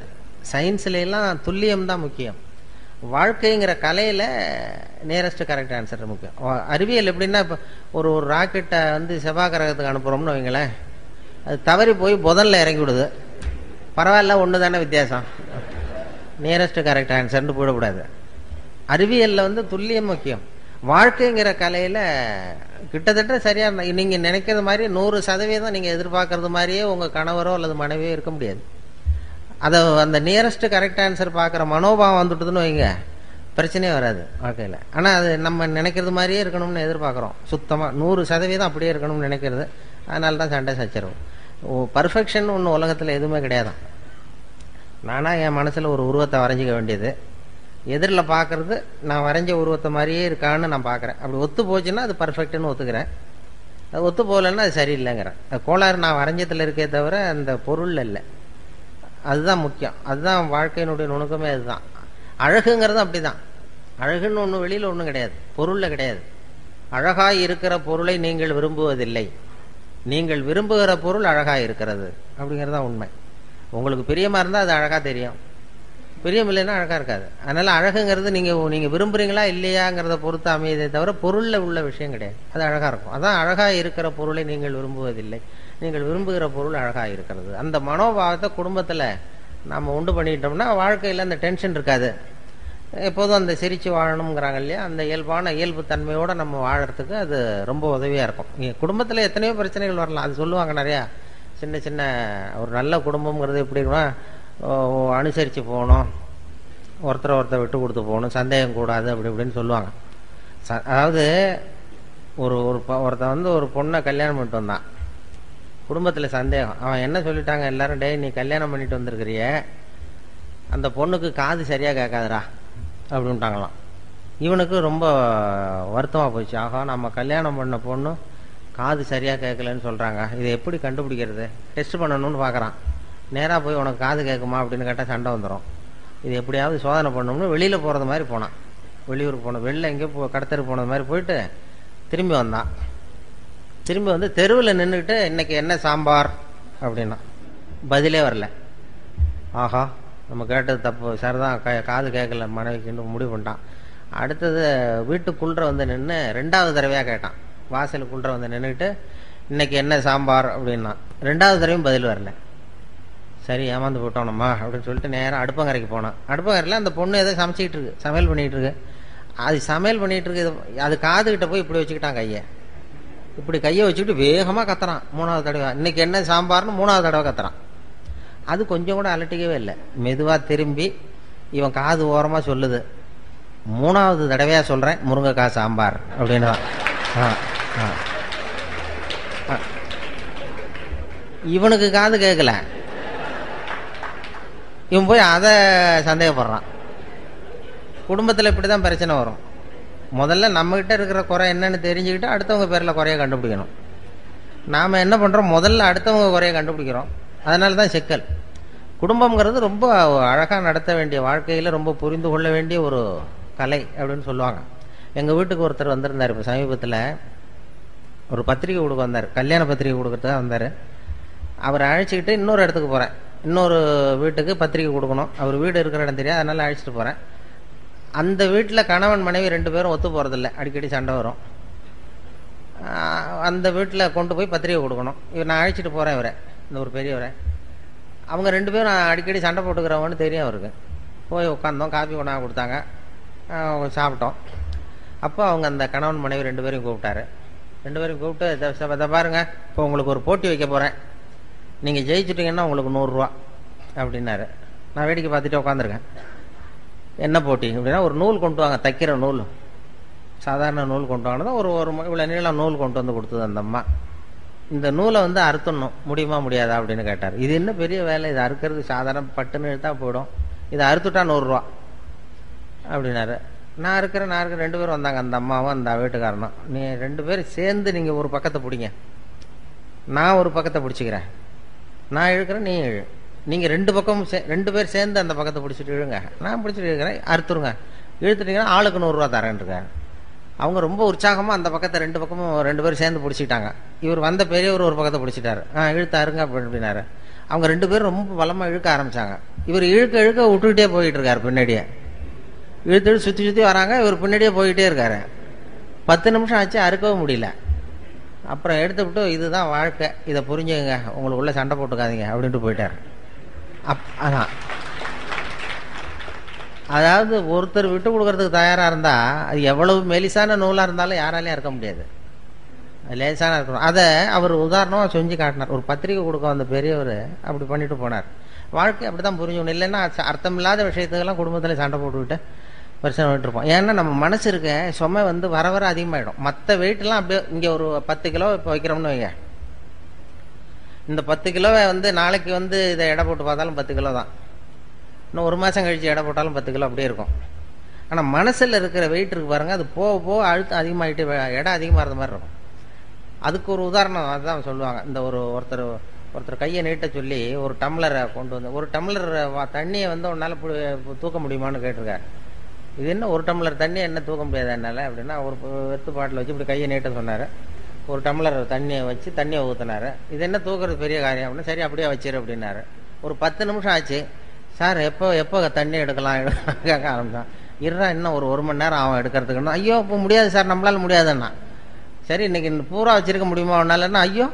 சயின்ஸ்ல எல்லாம் துல்லியம் தான் முக்கியம். வாழ்க்கைங்கிற கலையில நியரஸ்ட் கரெக்ட் ஆன்சர் முக்கியம். அறிவியல் எப்படின்னா, இப்போ ஒரு ராக்கெட்டை செவ்வாய் கிரகத்துக்கு அனுப்புறோம்னு வைங்களேன், அது தவறி போய் புதன்ல இறங்கி விடுது. பரவாயில்ல, ஒன்று தானே வித்தியாசம், நியரஸ்ட் கரெக்ட் ஆன்சர்னு போயிடக்கூடாது. அறிவியலில் வந்து துல்லியம் முக்கியம். வாழ்க்கைங்கிற கலையில் கிட்டத்தட்ட சரியாக நீங்கள் நினைக்கிறது மாதிரி 100% நீங்கள் எதிர்பார்க்கறது மாதிரியே உங்கள் கணவரோ அல்லது மனைவியோ இருக்க முடியாது. அதை அந்த நியரஸ்ட் கரெக்ட் ஆன்சர் பார்க்குற மனோபாவம் வந்துட்டுதுன்னு வைங்க, பிரச்சனையே வராது வாழ்க்கையில். ஆனால் அது நம்ம நினைக்கிறது மாதிரியே இருக்கணும்னு எதிர்பார்க்குறோம். சுத்தமாக 100% அப்படியே இருக்கணும்னு நினைக்கிறது. அதனால தான் சண்டை சச்சரவு. பர்ஃபெக்ஷன் ஒன்று உலகத்தில் எதுவுமே கிடையாதான். நானாக என் மனசில் ஒரு உருவத்தை வரைஞ்சிக்க வேண்டியது, எதிரில் பார்க்குறது நான் வரைஞ்ச உருவத்தை மாதிரியே இருக்கான்னு நான் பார்க்குறேன். அப்படி ஒத்து போச்சுன்னா அது பர்ஃபெக்ட்னு ஒத்துக்கிறேன். அது ஒத்து போகலன்னா அது சரியில்லைங்கிறேன். அது கோளாறு நான் வரைஞ்சத்தில் இருக்கே தவிர அந்த பொருள் இல்லை. அதுதான் முக்கியம். அதுதான் வாழ்க்கையினுடைய நுணுக்கமே. அதுதான் அழகுங்கிறது. அப்படி தான் அழகுன்னு ஒன்று வெளியில் ஒன்றும் கிடையாது, பொருளில் கிடையாது. அழகாய் இருக்கிற பொருளை நீங்கள் விரும்புவதில்லை, நீங்கள் விரும்புகிற பொருள் அழகாக இருக்கிறது அப்படிங்கிறது தான் உண்மை. உங்களுக்கு பிரியமாக இருந்தால் அது அழகாக தெரியும், பிரியம் இல்லைன்னா அழகாக இருக்காது. அதனால் அழகுங்கிறது நீங்கள் விரும்புகிறீங்களா இல்லையாங்கிறத பொறுத்து அமையதே தவிர பொருளில் உள்ள விஷயம் கிடையாது. அது அழகாக இருக்கும். அதான் அழகாக இருக்கிற பொருளை நீங்கள் விரும்புவதில்லை, நீங்கள் விரும்புகிற பொருள் அழகாக இருக்கிறது. அந்த மனோபாவத்தை குடும்பத்தில் நம்ம உண்டு பண்ணிட்டோம்னா வாழ்க்கையில் அந்த டென்ஷன் இருக்காது. எப்போதும் அந்த சிரித்து வாழணுங்கிறாங்க இல்லையா, அந்த இயல்பு தன்மையோடு நம்ம வாழறதுக்கு அது ரொம்ப உதவியாக இருக்கும். குடும்பத்தில் எத்தனையோ பிரச்சனைகள் வரலாம். அது சொல்லுவாங்க நிறையா. சின்ன சின்ன ஒரு நல்ல குடும்பங்கிறது எப்படின்னா அனுசரித்து போகணும், ஒருத்தரை விட்டு கொடுத்து போகணும், சந்தேகம் கூடாது, அப்படி இப்படின்னு சொல்லுவாங்க. அதாவது ஒருத்தன் வந்து ஒரு பொண்ணை கல்யாணம் பண்ணிட்டு வந்தான். குடும்பத்தில் சந்தேகம். அவன் என்ன சொல்லிட்டாங்க எல்லாரும், டே நீ கல்யாணம் பண்ணிட்டு வந்திருக்கிறிய, அந்த பொண்ணுக்கு காது சரியாக கேட்காதுரா அப்படின்ட்டாங்களாம். இவனுக்கு ரொம்ப வருத்தமாக போச்சு. ஆகா, நம்ம கல்யாணம் பண்ண பொண்ணு காது சரியாக கேட்கலன்னு சொல்கிறாங்க, இதை எப்படி கண்டுபிடிக்கிறது, டெஸ்ட் பண்ணணும்னு பார்க்குறான். நேராக போய் உனக்கு காது கேட்குமா அப்படின்னு கேட்டால் சண்டை வந்துடும். இது எப்படியாவது சோதனை பண்ணணும்னு வெளியில் போகிறது மாதிரி போனான். வெளியூருக்கு போன வெளில எங்கேயோ கடத்தருக்கு போனது மாதிரி போயிட்டு திரும்பி வந்தான். திரும்பி வந்து தெருவில் நின்றுக்கிட்டு இன்னைக்கு என்ன சாம்பார் அப்படின்னா பதிலே வரல. ஆஹா, நம்ம கேட்டது தப்பு, சரிதான், காது கேட்கல மனைவிக்குன்னு முடிவு பண்ணிட்டான். அடுத்தது வீட்டுக்குள்ளே வந்து நின்று 2வது தடவையாக கேட்டான். வாசலுக்குள்ளே வந்து நின்றுக்கிட்டு இன்னைக்கு என்ன சாம்பார் அப்படின்னா 2வது தடவையும் பதில் வரல. சரி, ஏமாந்து போட்டோம் நம்ம அப்படின்னு சொல்லிட்டு நேராக அடுப்பங்கரைக்கு போனான். அடுப்பங்கரையில் அந்த பொண்ணு ஏதோ சமைச்சிக்கிட்டு இருக்கு, சமையல் பண்ணிகிட்டு இருக்கு. அது சமையல் பண்ணிகிட்டு இருக்கு, அது காதுகிட்ட போய் இப்படி வச்சுக்கிட்டான் கையை. இப்படி கையை வச்சுக்கிட்டு வேகமாக கத்துறான். 3வது தடவை இன்னைக்கு என்ன சாம்பார்னு 3வது தடவை கத்துறான். அது கொஞ்சம் கூட அலட்டிக்கவே இல்லை. மெதுவாக திரும்பி இவன் காது ஓரமாக சொல்லுது, 3வது தடவையாக சொல்கிறேன் முருங்கைக்காய் சாம்பார் அப்படின்னு தான். இவனுக்கு காது கேட்கல, இவன் போய் அதை சந்தேகப்படுறான். குடும்பத்தில் இப்படி தான் பிரச்சனை வரும். முதல்ல நம்மகிட்ட இருக்கிற குறை என்னன்னு தெரிஞ்சுக்கிட்டு அடுத்தவங்க பேரில் குறைய கண்டுபிடிக்கணும். நாம் என்ன பண்ணுறோம், முதல்ல அடுத்தவங்க குறைய கண்டுபிடிக்கிறோம். அதனால தான் சிக்கல். குடும்பங்கிறது ரொம்ப அழகாக நடத்த வேண்டிய, வாழ்க்கையில் ரொம்ப புரிந்து கொள்ள வேண்டிய ஒரு கலை அப்படின்னு சொல்லுவாங்க. எங்கள் வீட்டுக்கு ஒருத்தர் வந்திருந்தார். இப்போ சமீபத்தில் ஒரு பத்திரிக்கை கொடுக்க வந்தார், கல்யாண பத்திரிக்கை கொடுக்கறதுக்காக வந்தார். அவரை அழைச்சிக்கிட்டு இன்னொரு இடத்துக்கு போகிறேன், இன்னொரு வீட்டுக்கு பத்திரிக்கை கொடுக்கணும். அவர் வீடு இருக்கிற இடம் தெரியாது, அதனால் அழைச்சிட்டு போகிறேன். அந்த வீட்டில் கணவன் மனைவி 2 பேரும் ஒத்து போகிறதில்ல, அடிக்கடி சண்டை வரும். அந்த வீட்டில் கொண்டு போய் பத்திரிக்கை கொடுக்கணும். நான் அழைச்சிட்டு போகிறேன் இவரை, இந்த ஒரு பெரியவரை. அவங்க 2 பேரும் அடிக்கடி சண்டை போட்டுக்கிறவங்கன்னு தெரியும் அவருக்கு. போய் உட்காந்தோம், காஃபி கொண்டாந்து கொடுத்தாங்க, சாப்பிட்டோம். அப்போ அவங்க அந்த கணவன் மனைவி 2 பேரையும் கூப்பிட்டாரு. 2 பேரையும் கூப்பிட்டு, இதை பாருங்க, இப்போ உங்களுக்கு ஒரு போட்டி வைக்க போகிறேன், நீங்கள் ஜெயிச்சுட்டீங்கன்னா உங்களுக்கு 100 ரூபா அப்படின்னாரு. நான் வேடிக்கை பார்த்துட்டு உட்காந்துருக்கேன். என்ன போட்டி அப்படின்னா, ஒரு நூல் கொண்டு வாங்க, தைக்கிற நூல், சாதாரண நூல் கொண்டு வாங்கினதான் ஒரு இவ்வளோ நீளம் நூல் கொண்டு வந்து கொடுத்தது அந்த அம்மா. இந்த நூலை வந்து அறுத்துடணும், முடியுமா முடியாதா அப்படின்னு கேட்டார். இது என்ன பெரிய வேலை, இது அறுக்கிறது சாதாரண பட்டுன்னு எடுத்தா போயிடும், இதை அறுத்துட்டா 100 ரூபா அப்படின்னாரு. நான் இருக்கிறேன் 2 பேரும் வந்தாங்க, அந்த அம்மாவும் அந்த வீட்டுக்காரனும். நீ 2 பேரும் சேர்ந்து நீங்கள் ஒரு பக்கத்தை பிடிங்க, நான் ஒரு பக்கத்தை பிடிச்சிக்கிறேன், நான் இழுக்கிறேன், நீ இழு. நீங்கள் 2 பக்கமும் 2 பேர் சேர்ந்து அந்த பக்கத்தை பிடிச்சிட்டு இழுங்க, நான் பிடிச்சிட்டு இழுக்கிறேன், அறுத்துருங்க. இழுத்துட்டீங்கன்னா ஆளுக்கு 100 ரூபா தரேன்ருக்காரு. அவங்க ரொம்ப உற்சாகமாக அந்த பக்கத்தை 2 பக்கமும் 2 பேரும் சேர்ந்து பிடிச்சிட்டாங்க. இவர் வந்த பெரியவர் ஒரு பக்கத்தை பிடிச்சிட்டாரு. இழுத்தாருங்க அப்படின்னாரு. அவங்க 2 பேரும் ரொம்ப பலமாக இழுக்க ஆரம்பித்தாங்க. இவர் இழுக்க இழுக்க விட்டுக்கிட்டே போயிட்டு இருக்காரு. பின்னாடியே இழுத்து சுற்றி வராங்க, இவர் பின்னாடியே போயிட்டே இருக்காரு. 10 நிமிஷம் ஆச்சு, அறுக்கவும் முடியல. அப்புறம் எடுத்து விட்டு, இதுதான் வாழ்க்கை, இதை புரிஞ்சுங்க, உங்களுக்குள்ளே சண்டை போட்டுக்காதீங்க அப்படின்ட்டு போயிட்டார். அதான், அதாவது ஒருத்தர் விட்டு கொடுக்கறதுக்கு தயாரா இருந்தா அது எவ்வளவு மெலிசான நூலா இருந்தாலும் யாராலையும் இருக்க முடியாது, லேசான இருக்கணும். அதை அவர் உதாரணமா செஞ்சு காட்டினார். ஒரு பத்திரிகை கொடுக்க வந்த பெரியவர் அப்படி பண்ணிட்டு போனார். வாழ்க்கை அப்படிதான் புரிஞ்சுக்கணும். இல்லைன்னா அர்த்தமில்லாத விஷயத்துக்கெல்லாம் குடும்பத்துல சண்டை போட்டுக்கிட்டு பிரச்சனை பண்ணிட்டு இருப்போம். ஏன்னா நம்ம மனசு இருக்க சுமை வந்து வர வர அதிகமாயிடும். மற்ற வெயிட்லாம் அப்படியே இங்க ஒரு 10 கிலோ இப்போ வைக்கிறோம்னு வைங்க, இந்த 10 கிலோவை வந்து நாளைக்கு வந்து இதை எடை போட்டு பார்த்தாலும் 10 கிலோ தான், இன்னும் ஒரு மாசம் கழிச்சு எடை போட்டாலும் 10 கிலோ அப்படியே இருக்கும். ஆனா மனசுல இருக்கிற வெயிட் இருக்கு பாருங்க, அது போக போக அழுத்தம் அதிகமாயிட்டு எடை அதிகமாகிறது மாதிரி இருக்கும். அதுக்கு ஒரு உதாரணம் அதுதான் சொல்லுவாங்க. இந்த ஒருத்தர் கையை நீட்ட சொல்லி ஒரு டம்ளரை கொண்டு வந்து, ஒரு டம்ளர் தண்ணியை வந்து உன்னால தூக்க முடியுமான்னு கேட்டிருக்காரு. இது என்ன ஒரு டம்ளர் தண்ணி என்ன தூக்க முடியாது என்னால அப்படின்னா, ஒரு வெத்து பாட்டில் வச்சு இப்படி கையை நீட்ட சொன்னாரு. ஒரு டம்ளர் தண்ணியை வச்சு தண்ணியை ஊற்றினாரு. இது என்ன தூக்குறது பெரிய காரியம் அப்படின்னா, சரி அப்படியே வச்சிரு அப்படின்னாரு. ஒரு 10 நிமிஷம் ஆச்சு. சார் எப்போ தண்ணி எடுக்கலாம் கேட்க ஆரம்பிச்சான். இருறா இன்னும் ஒரு மணி நேரம் ஆகும் எடுக்கிறதுக்குன்னா, ஐயோ இப்போ முடியாது சார், நம்மளால முடியாதுன்னா. சரி இன்னைக்கு பூரா வச்சிருக்க முடியுமா ஒன்னாலன்னா, ஐயோ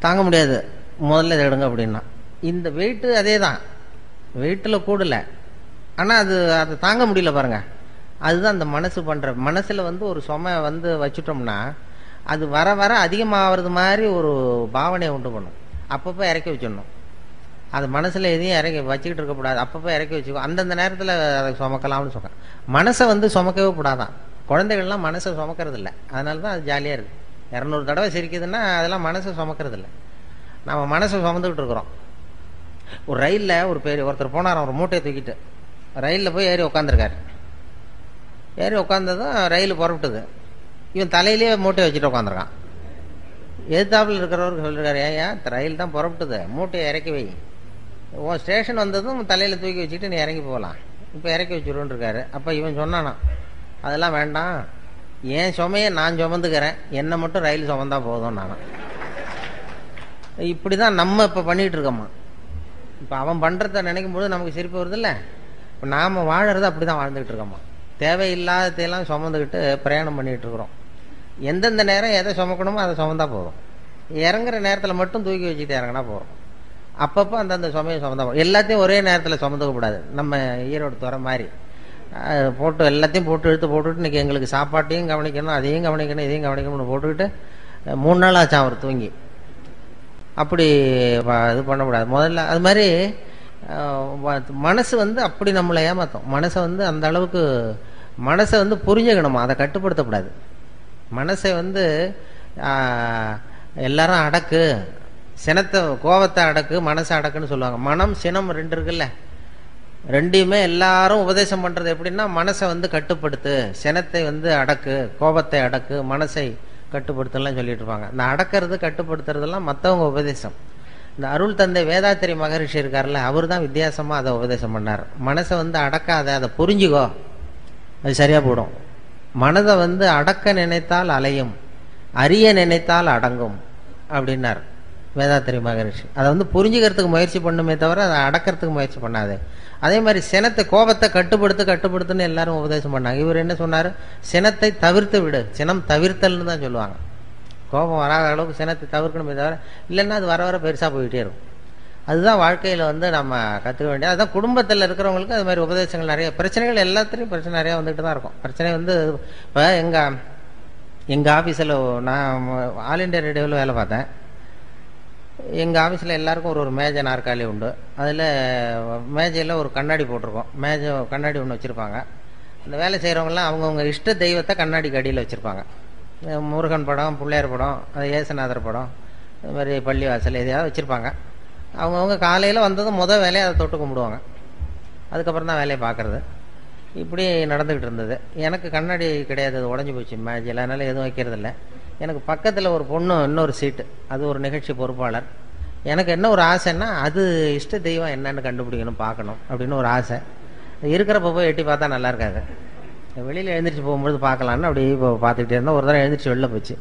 தாங்க முடியாது, முதல்ல இதை எடுங்க அப்படின்னா. இந்த வெயிட்டு அதே தான், வெயிட்டில் கூடல, ஆனால் அது தாங்க முடியல பாருங்க. அதுதான் அந்த மனசு பண்ற. மனசுல வந்து ஒரு சுமை வந்து வச்சுட்டோம்னா அது வர வர அதிகமாகிறது மாதிரி ஒரு பாவனையை உண்டு பண்ணும். அப்பப்போ இறக்கி வச்சிடணும். அது மனசுல எதையும் இறக்கி வச்சுக்கிட்டு இருக்கக்கூடாது. அப்பப்போ இறக்கி வச்சுக்கோ, அந்தந்த நேரத்தில் அதை சுமக்கலாம்னு சொல்றேன். மனசை வந்து சுமக்கவே கூடாதான். குழந்தைகள்லாம் மனசை சுமக்கிறது இல்லை, அதனால தான் அது ஜாலியாக இருக்குது. 200 தடவை சிரிக்குதுன்னா அதெல்லாம் மனசை சுமக்கிறது இல்லை. நம்ம மனசை சுமந்துக்கிட்டு இருக்கிறோம். ஒரு ரயிலில் ஒருத்தர் போனார், ஒரு மூட்டையை தூக்கிட்டு ரயிலில் போய் ஏறி உட்காந்துருக்காரு. ஏறி உட்காந்ததும் ரயில் புறப்பட்டுது. இவன் தலையிலேயே மூட்டையை வச்சுட்டு உட்காந்துருக்கான். எதிர்த்தாப்பில் இருக்கிறவருக்கு சொல்லிருக்காரு, ஏன் ரயில் தான் புறப்பட்டுது, மூட்டையை இறக்கி வை, உன் ஸ்டேஷன் வந்ததும் தலையில் தூக்கி வச்சுட்டு நீ இறங்கி போகலாம், இப்போ இறக்கி வச்சுருன்னு இருக்காரு. அப்போ இவன் சொன்னானா, அதெல்லாம் வேண்டாம், என் சுமையை நான் சுமந்துக்கிறேன், என்னை மட்டும் ரயில் சுமந்தா போதும் நானும். இப்படி தான் நம்ம இப்போ பண்ணிகிட்டு இருக்கோமா. இப்போ அவன் பண்ணுறத நினைக்கும் போது நமக்கு சிரிப்பு வருது இல்லை. இப்போ நாம் வாழறது அப்படி தான் வாழ்ந்துக்கிட்டு இருக்கோமா. தேவையில்லாததையெல்லாம் சுமந்துக்கிட்டு பிரயாணம் பண்ணிகிட்டு இருக்கிறோம். எந்தெந்த நேரம் எதை சுமக்கணுமோ அதை சுமந்தா போதும். இறங்குற நேரத்தில் மட்டும் தூக்கி வச்சுட்டு இறங்கினா போகிறோம். அப்பப்போ அந்தந்த சுமையை சுமந்தா போதும். எல்லாத்தையும் ஒரே நேரத்தில் சுமந்துக்க கூடாது. நம்ம ஈரோடு துறை மாதிரி போட்டு எல்லாத்தையும் போட்டு இழுத்து போட்டுக்கிட்டு இன்றைக்கி எங்களுக்கு சாப்பாட்டையும் கவனிக்கணும், அதையும் கவனிக்கணும், இதையும் கவனிக்கணும்னு போட்டுக்கிட்டு 3 நாள் ஆச்சான் அவர் தூங்கி. அப்படி இது பண்ணக்கூடாது. முதல்ல அது மாதிரி மனசு வந்து அப்படி நம்மளை ஏமாத்தும். மனசை வந்து அந்த அளவுக்கு மனசை வந்து புரிஞ்சுக்கணுமா, அதை கட்டுப்படுத்தக்கூடாது. மனசை வந்து எல்லாரும் அடக்கு, சினத்தை கோபத்தை அடக்கு, மனசை அடக்குன்னு சொல்லுவாங்க. மனம் சினம் 2 இருக்குல்ல, ரெண்டையுமே எல்லாரும் உபதேசம் பண்றது எப்படின்னா, மனசை வந்து கட்டுப்படுத்து, சினத்தை வந்து அடக்கு, கோபத்தை அடக்கு, மனசை கட்டுப்படுத்தலாம் சொல்லிட்டு இருப்பாங்க. இந்த அடக்கிறது கட்டுப்படுத்துறதெல்லாம் மற்றவங்க உபதேசம். இந்த அருள் தந்தை வேதாத்திரி மகரிஷி இருக்கார்ல, அவர் தான் வித்தியாசமா அதை உபதேசம் பண்ணார். மனசை வந்து அடக்காத, அதை புரிஞ்சுக்கோ, அது சரியா போடும். மனதை வந்து அடக்க நினைத்தால் அலையும், அறிய நினைத்தால் அடங்கும் அப்படின்னார் வேதாத்திரி மகரிஷி. அதை வந்து புரிஞ்சுக்கிறதுக்கு முயற்சி பண்ணுமே தவிர அதை அடக்கிறதுக்கு முயற்சி பண்ணாது. அதே மாதிரி சினத்தை கோபத்தை கட்டுப்படுத்துன்னு எல்லாரும் உபதேசம் பண்ணாங்க. இவர் என்ன சொன்னார், சினத்தை தவிர்த்து விடு, சினம் தவிர்த்தல்னு தான் சொல்லுவாங்க. கோபம் வராத அளவுக்கு சினத்தை தவிர்க்கணுமே தவிர, இல்லைன்னா அது வர வர பெருசாக போயிட்டே இருக்கும். அதுதான் வாழ்க்கையில் வந்து நம்ம கற்றுக்க வேண்டியது. அதுதான் குடும்பத்தில் இருக்கிறவங்களுக்கு அது மாதிரி உபதேசங்கள் நிறைய, பிரச்சனைகள் எல்லாத்துலேயும் பிரச்சனை நிறையா வந்துட்டு தான் இருக்கும். பிரச்சனை வந்து இப்போ எங்கள் ஆஃபீஸில் நான் ஆல் இண்டியா ரேடியோவில் வேலை பார்த்தேன். எங்கள் ஆஃபீஸில் எல்லாருக்கும் ஒரு மேஜை நாற்காலி உண்டு. அதில் மேஜையில் ஒரு கண்ணாடி போட்டிருக்கோம். கண்ணாடி ஒன்று வச்சுருப்பாங்க. அந்த வேலை செய்கிறவங்களாம் அவங்கவுங்க இஷ்ட தெய்வத்தை கண்ணாடிக்கு அடியில் வச்சுருப்பாங்க. முருகன் படம், பிள்ளையார் படம், அது ஏசுநாதர் படம், இது மாதிரி பள்ளிவாசல் எதையாவது வச்சுருப்பாங்க. அவங்கவுங்க காலையில் வந்ததும் முதல் வேலையை அதை தொட்டு கும்பிடுவாங்க. அதுக்கப்புறம் தான் வேலையை பார்க்குறது. இப்படி நடந்துக்கிட்டு இருந்தது. எனக்கு கண்ணாடி கிடையாது, அது உடஞ்சி போச்சு மேஜையில், அதனால் எதுவும் வைக்கிறதில்ல. எனக்கு பக்கத்தில் ஒரு பொண்ணு இன்னொரு சீட்டு, அது ஒரு நிகழ்ச்சி பொறுப்பாளர். எனக்கு என்ன ஒரு ஆசைன்னா, அது இஷ்ட தெய்வம் என்னன்னு கண்டுபிடிக்கணும், பார்க்கணும் அப்படின்னு ஒரு ஆசை. இருக்கிறப்ப போய் எட்டி பார்த்தா நல்லா இருக்காது. வெளியில் எழுந்திரிச்சு போகும்போது பார்க்கலான்னு அப்படி இப்போ பார்த்துக்கிட்டே இருந்தேன். ஒரு தடவை எழுந்திரிச்சு வெளில போச்சு.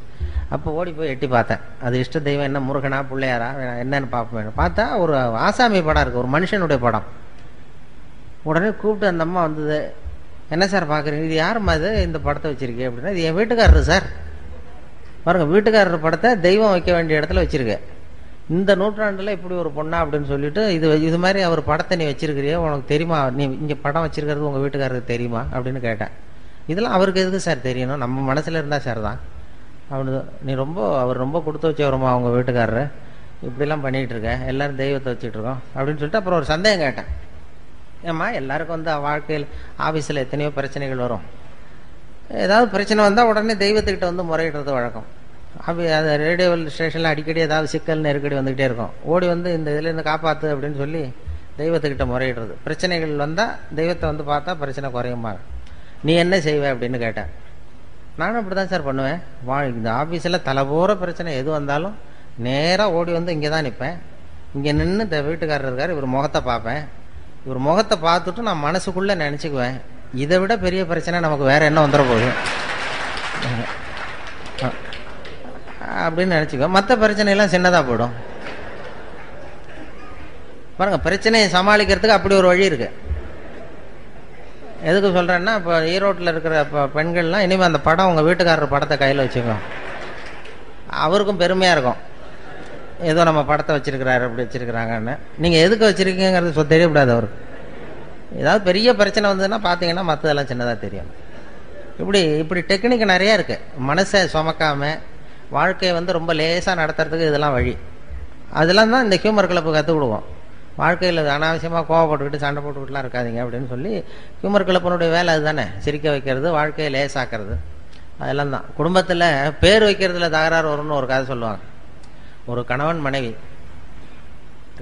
அப்போ ஓடி போய் எட்டி பார்த்தேன். அது இஷ்ட தெய்வம் என்ன, முருகனா பிள்ளையாரா என்னன்னு பார்ப்பேன். பார்த்தா ஒரு ஆசாமி படம் இருக்குது, ஒரு மனுஷனுடைய படம். உடனே கூப்பிட்டு அந்த அம்மா வந்தது, என்ன சார் பார்க்குறீங்க, இது யாரும்மா இது இந்த படத்தை வச்சுருக்கேன் அப்படின்னா, இது என் வீட்டுக்காரரு சார். பாருங்க, வீட்டுக்காரர் படத்தை தெய்வம் வைக்க வேண்டிய இடத்துல வச்சிருக்கேன். இந்த நூற்றாண்டுல இப்படி ஒரு பொண்ணா அப்படின்னு சொல்லிட்டு இது மாதிரி அவர் படத்தை நீ வச்சிருக்கிறியே, உனக்கு தெரியுமா, நீ இங்க படம் வச்சிருக்கிறது உங்க வீட்டுக்காரருக்கு தெரியுமா அப்படின்னு கேட்டேன். இதெல்லாம் அவருக்கு எதுக்கு சார் தெரியணும், நம்ம மனசுல இருந்தா சார் தான். நீ அவர் ரொம்ப கொடுத்து வச்சவருமா உங்க வீட்டுக்காரரு, இப்படிலாம் பண்ணிட்டு இருக்க, எல்லாரும் தெய்வத்தை வச்சுட்டு இருக்கோம் அப்படின்னு சொல்லிட்டு அப்புறம் ஒரு சந்தேகம் கேட்டேன். ஏம்மா எல்லாருக்கும் வந்து வாழ்க்கையில் ஆஃபீஸில் எத்தனையோ பிரச்சனைகள் வரும், ஏதாவது பிரச்சனை வந்தால் உடனே தெய்வத்துக்கிட்ட வந்து முறையிடுறது வழக்கம். அது ரேடியோ ஸ்டேஷனில் அடிக்கடி ஏதாவது சிக்கல் நெருக்கடி வந்துக்கிட்டே இருக்கும். ஓடி வந்து இந்த இதுலேருந்து காப்பாற்று அப்படின்னு சொல்லி தெய்வத்துக்கிட்ட முறையிடுறது. பிரச்சனைகள் வந்தால் தெய்வத்தை வந்து பார்த்தா பிரச்சனை குறையுமா, நீ என்ன செய்வே அப்படின்னு கேட்டேன். நானும் அப்படி தான் சார் பண்ணுவேன். இந்த ஆஃபீஸில் தலைபோற பிரச்சனை எது வந்தாலும் நேராக ஓடி வந்து இங்கே தான் நிற்பேன். இங்கே நின்று இந்த வீட்டுக்காரர் இருக்கார், இவர் முகத்தை பார்ப்பேன். இவர் முகத்தை பார்த்துட்டு நான் மனசுக்குள்ளே நினச்சிக்குவேன், இதை விட பெரிய பிரச்சனை நமக்கு வேற என்ன வந்துட போகுது அப்படின்னு நினச்சிக்குவேன். மற்ற பிரச்சனையெல்லாம் சின்னதாக போயிடும். பாருங்க, பிரச்சனையை சமாளிக்கிறதுக்கு அப்படி ஒரு வழி இருக்கு. எதுக்கு சொல்கிறேன்னா, இப்போ ஈரோட்டில் இருக்கிற பெண்கள்லாம் இனிமேல் அந்த படம் உங்கள் வீட்டுக்காரர் படத்தை கையில் வச்சுக்கோங்க, அவருக்கும் பெருமையாக இருக்கும், ஏதோ நம்ம படத்தை வச்சிருக்கிறாரு அப்படி வச்சிருக்கிறாங்கன்னு. நீங்கள் எதுக்கு வச்சிருக்கீங்கிறது தெரியக்கூடாது அவருக்கு. ஏதாவது பெரிய பிரச்சனை வந்ததுன்னா பார்த்தீங்கன்னா மற்றதெல்லாம் சின்னதாக தெரியும். இப்படி டெக்னிக் நிறையா இருக்குது. மனசை சுமக்காம வாழ்க்கையை வந்து ரொம்ப லேசாக நடத்துறதுக்கு இதெல்லாம் வழி. அதெல்லாம் தான் இந்த ஹியூமர் கிளப்பு கற்றுக் கொடுவோம். வாழ்க்கையில் அனாவசியமாக கோவப்பட்டுக்கிட்டு சண்டை போட்டுக்கிட்டுலாம் இருக்காதிங்க அப்படின்னு சொல்லி ஹியூமர் கிளப்பினுடைய வேலை அதுதானே, சிரிக்க வைக்கிறது, வாழ்க்கையை லேசாக்கிறது. அதெல்லாம் தான். குடும்பத்தில் பேர் வைக்கிறதுல தகராறு வரும்னு ஒரு கதை சொல்லுவாங்க. ஒரு கணவன் மனைவி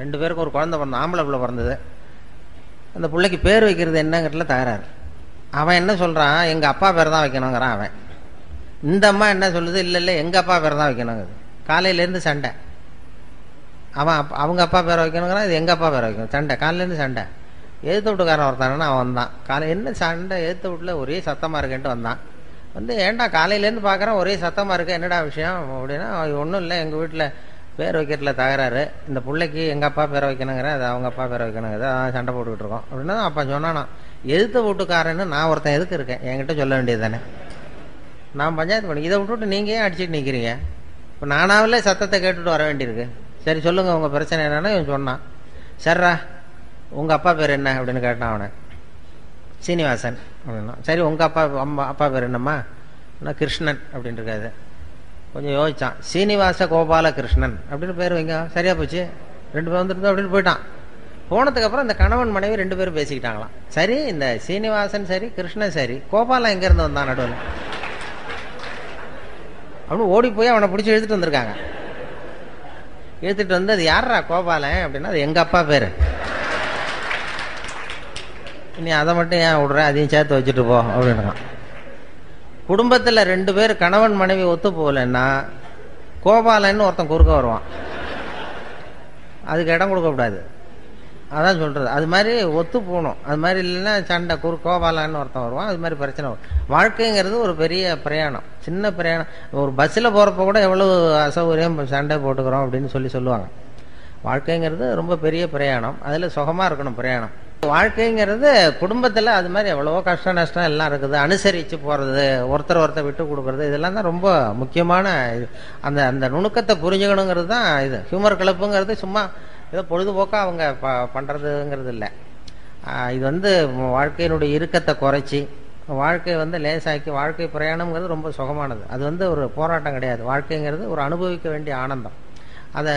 2 பேருக்கும் ஒரு குழந்தை பிறந்த, ஆம்பளை பிள்ளை பிறந்தது. அந்த பிள்ளைக்கு பேர் வைக்கிறது என்னங்கிறதுல தகராறு. அவன் என்ன சொல்கிறான், எங்கள் அப்பா பேர் தான் வைக்கணுங்கிறான் அவன். இந்த அம்மா என்ன சொல்லுது, இல்லை எங்கள் அப்பா பேர் தான் வைக்கணுங்குது. காலையிலேருந்து சண்டை. அவங்க அப்பா பேரை வைக்கணுங்கிறான், இது எங்கள் அப்பா பேரை வைக்கணும். சண்டை, காலையிலேருந்து சண்டை. எழுத்து வீட்டுக்காரன் ஒருத்தானா அவன் தான். என்ன சண்டை, எழுத்து வீட்டில் ஒரே சத்தமாக இருக்கேன்ட்டு வந்தான். ஏன்டா காலையிலேருந்து பார்க்குறேன் ஒரே சத்தமாக இருக்கு, என்னடா விஷயம் அப்படின்னா, ஒன்றும் இல்லை, எங்கள் வீட்டில் பேர் வைக்கிறதுல தகராறு, இந்த பிள்ளைக்கு எங்கள் அப்பா பேரை வைக்கணுங்கிறேன், அது அவங்க அப்பா பேரை வைக்கணுங்கிறது, அதான் சண்டை போட்டுக்கிட்டு இருக்கோம் அப்படின்னா. அப்பா சொன்னானா, எழுத்து வீட்டுக்காரன்னு நான் ஒருத்தன் எதுக்கு இருக்கேன், என்கிட்ட சொல்ல வேண்டியது தானே, நான் பஞ்சாயத்து பண்ணி, இதை விட்டுவிட்டு நீங்கள் ஏன் அடிச்சுட்டு நிற்கிறீங்க, இப்போ நானாவில் சத்தத்தை கேட்டுட்டு வர வேண்டியிருக்கு. சரி சொல்லுங்கள் உங்கள் பிரச்சனை என்னன்னா. இவன் சொன்னான், சர்ரா உங்கள் அப்பா பேர் என்ன அப்படின்னு கேட்டான் அவனை. சீனிவாசன் அப்படின்னா. சரி உங்கள் அப்பா பேர் என்னம்மா, கிருஷ்ணன் அப்படின்னு இருக்காது. கொஞ்சம் யோசிச்சான், சீனிவாச கோபால கிருஷ்ணன் அப்படின்னு பேர் வைங்க, சரியா போச்சு, 2 பேர் வந்துருந்தோம் அப்படின்னு போயிட்டான். போனதுக்கப்புறம் இந்த கணவன் மனைவி 2 பேரும் பேசிக்கிட்டாங்களாம். சரி இந்த சீனிவாசன் சரி, கிருஷ்ணன் சரி, கோபாலன் எங்கேருந்து வந்தான் நடுவில் அப்படின்னு ஓடி போய் அவனை பிடிச்சி இழுத்துட்டு வந்திருக்காங்க. இழுத்துட்டு வந்து, அது யாரா கோபாலன் அப்படின்னா, அது எங்கள் அப்பா பேர், நீ அதை மட்டும் ஏன் விடுற, அதையும் சேர்த்து வச்சுட்டு போ அப்படின்றான். குடும்பத்தில் 2 பேர் கணவன் மனைவி ஒத்து போகலன்னா கோபாலன்னு ஒருத்தன் குறுக்க வருவான், அதுக்கு இடம் கொடுக்கக்கூடாது. அதான் சொல்கிறது, அது மாதிரி ஒத்து போகணும். அது மாதிரி இல்லைன்னா சண்டை, கோபாலன்னு ஒருத்தன் வருவான், அது மாதிரி பிரச்சனை வரும். வாழ்க்கைங்கிறது ஒரு பெரிய பிரயாணம், சின்ன பிரயாணம். ஒரு பஸ்ஸில் போகிறப்ப கூட எவ்வளோ அசௌகரியம், சண்டை போட்டுக்கிறோம் அப்படின்னு சொல்லுவாங்க. வாழ்க்கைங்கிறது ரொம்ப பெரிய பிரயாணம், அதில் சுகமாக இருக்கணும் பிரயாணம். வாழ்க்கைங்கிறது குடும்பத்தில் அது மாதிரி எவ்வளவோ கஷ்டம் நஷ்டம் எல்லாம் இருக்குது. அனுசரித்து போகிறது, ஒருத்தர் விட்டு கொடுக்கறது, இதெல்லாம் தான் ரொம்ப முக்கியமான இது. அந்த நுணுக்கத்தை புரிஞ்சுக்கணுங்கிறது தான் இது. ஹியூமர் கிளப்புங்கிறது சும்மா ஏதோ பொழுதுபோக்காக அவங்க பண்ணுறதுங்கிறது இல்லை. இது வாழ்க்கையினுடைய இறுக்கத்தை குறைச்சி வாழ்க்கையை லேசாக்கி, வாழ்க்கை பிரயாணம்ங்கிறது ரொம்ப சுகமானது. அது ஒரு போராட்டம் கிடையாது. வாழ்க்கைங்கிறது ஒரு அனுபவிக்க வேண்டிய ஆனந்தம். அதை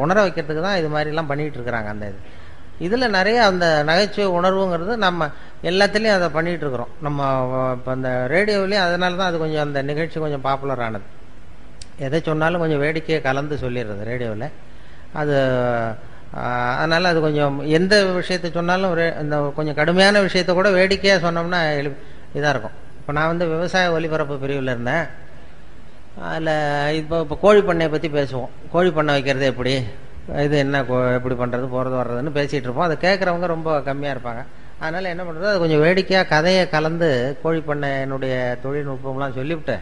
உணர வைக்கிறதுக்கு தான் இது மாதிரிலாம் பண்ணிகிட்டு இருக்கிறாங்க. இதில் நிறைய அந்த நகைச்சுவை உணர்வுங்கிறது நம்ம எல்லாத்துலேயும் அதை பண்ணிகிட்டு இருக்கிறோம். நம்ம இப்போ அந்த ரேடியோவிலையும் அதனால தான் அது கொஞ்சம் அந்த நிகழ்ச்சி கொஞ்சம் பாப்புலர் ஆனது. எதை சொன்னாலும் கொஞ்சம் வேடிக்கையை கலந்து சொல்லிடுறது ரேடியோவில். அது அதனால் அது கொஞ்சம் எந்த விஷயத்தை சொன்னாலும் இந்த கொஞ்சம் கடுமையான விஷயத்த கூட வேடிக்கையாக சொன்னோம்னா இதாக இருக்கும். இப்போ நான் விவசாய ஒலிபரப்பு பிரிவில் இருந்தேன். அதில் இப்போ கோழி பண்ணையை பற்றி பேசுவோம். கோழி பண்ணை வைக்கிறது எப்படி, இது என்ன எப்படி பண்ணுறது, போகிறது வர்றதுன்னு பேசிகிட்டு இருப்போம். அதை கேட்குறவங்க ரொம்ப கம்மியாக இருப்பாங்க. அதனால் என்ன பண்ணுறது, அது கொஞ்சம் வேடிக்கையாக கதையை கலந்து கோழி பண்ணையினுடைய தொழில்நுட்பம்லாம் சொல்லிவிட்டு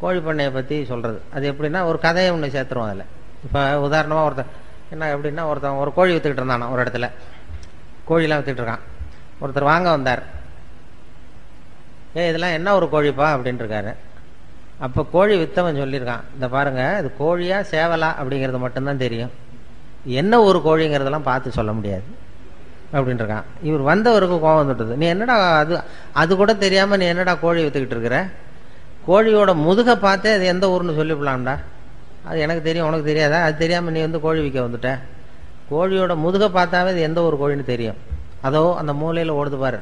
கோழி பண்ணையை பற்றி சொல்கிறது. அது எப்படின்னா, ஒரு கதையை ஒன்று சேர்த்துருவோம் அதில். இப்போ உதாரணமாக ஒருத்தன் என்ன எப்படின்னா, ஒருத்தன் ஒரு கோழி விற்றுக்கிட்டு இருந்தானா ஒரு இடத்துல, கோழிலாம் விற்றுக்கிட்டு இருக்கான். ஒருத்தர் வாங்க வந்தார். இதெல்லாம் என்ன ஒரு கோழிப்பா அப்படின்ட்டு இருக்காரு. அப்போ கோழி வித்தவன் சொல்லியிருக்கான், இந்த பாருங்க இது கோழியா சேவலா அப்படிங்கிறது மட்டும்தான் தெரியும், என்ன ஒரு கோழிங்கிறதெல்லாம் பார்த்து சொல்ல முடியாது அப்படின்ட்டுருக்கான். இவர் வந்தவருக்கு கோவம் வந்துட்டது, நீ என்னடா அது கூட தெரியாமல் நீ என்னடா கோழி வித்துக்கிட்டு இருக்கிற, கோழியோட முதுகை பார்த்தே அது எந்த ஊர்னு சொல்லிவிடலாம்டா, அது எனக்கு தெரியும் உனக்கு தெரியாதா, அது தெரியாமல் நீ வந்து கோழி விற்க வந்துட்ட, கோழியோட முதுகை பார்த்தாவே அது எந்த ஒரு கோழின்னு தெரியும், அதோ அந்த மூலையில் ஓடுது பாரு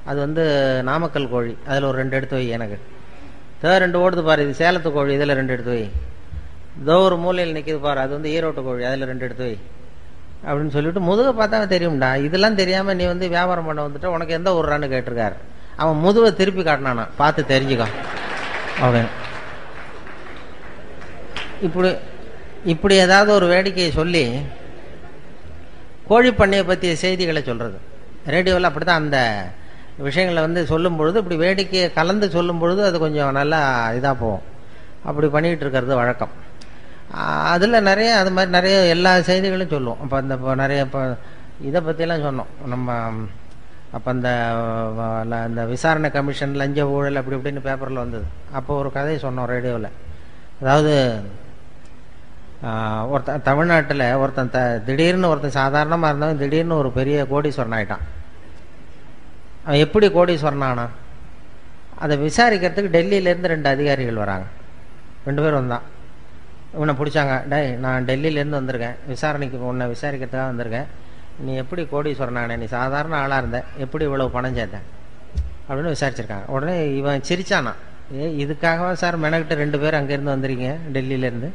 அது வந்து நாமக்கல் கோழி, அதில் ஒரு 2 எடுத்து வை, எனக்கு 2 ஓடுது பாரு இது சேலத்து கோழி, இதில் 2 எடுத்து வை, இதோ ஒரு மூலையில் நிற்கிது பாரு அது வந்து ஈரோட்டு கோழி, அதில் 2 எடுத்து வை அப்படின்னு சொல்லிட்டு முதுகை பார்த்தாவே தெரியும்டா, இதெல்லாம் தெரியாமல் நீ வந்து வியாபாரம் பண்ண வந்துட்டு உனக்கு எந்த ஊர்றான்னு கேட்டிருக்காரு. அவன் முதுவை திருப்பி காட்டினானா, பார்த்து தெரிஞ்சுக்கோ அப்படின்னு. இப்படி ஏதாவது ஒரு வேடிக்கையை சொல்லி கோழி பண்ணையை பற்றிய செய்திகளை சொல்கிறது. ரேடியோவில் அப்படி தான் அந்த விஷயங்களை வந்து சொல்லும் பொழுது இப்படி வேடிக்கையை கலந்து சொல்லும் பொழுது அது கொஞ்சம் நல்லா இதாக போகும். அப்படி பண்ணிகிட்டு இருக்கிறது வழக்கம். அதில் நிறைய அது மாதிரி நிறைய எல்லா செய்திகளும் சொல்லுவோம். அப்போ இப்போ நிறைய இப்போ இதை பற்றிலாம் சொன்னோம் நம்ம. அப்போ அந்த விசாரணை கமிஷன் லஞ்ச ஊழல் அப்படி இப்படின்னு பேப்பரில் வந்தது. அப்போ ஒரு கதையை சொன்னோம் ரேடியோவில். அதாவது ஒருத்தன் தமிழ்நாட்டில் ஒருத்தன் திடீர்னு ஒருத்தன் சாதாரணமாக இருந்தவன் திடீர்னு ஒரு பெரிய கோடீஸ்வரன் ஆகிட்டான். அவன் எப்படி கோடீஸ்வரன் ஆனான், அதை விசாரிக்கிறதுக்கு டெல்லியிலேருந்து 2 அதிகாரிகள் வராங்க. 2 பேர் வந்தான். இவனை பிடிச்சாங்க, டேய் நான் டெல்லியிலேருந்து வந்திருக்கேன், விசாரணைக்கு உன்னை விசாரிக்கிறதுக்காக வந்திருக்கேன், நீ எப்படி கோடீஸ்வரன் ஆனே, நீ சாதாரண ஆளாக இருந்த, எப்படி இவ்வளவு பணம் சேர்த்த அப்படின்னு விசாரிச்சிருக்காங்க. உடனே இவன் சிரிச்சானா, இதுக்காகவா சார் மெனக்கிட்ட 2 பேர் அங்கேருந்து வந்திருக்கீங்க டெல்லியிலேருந்து,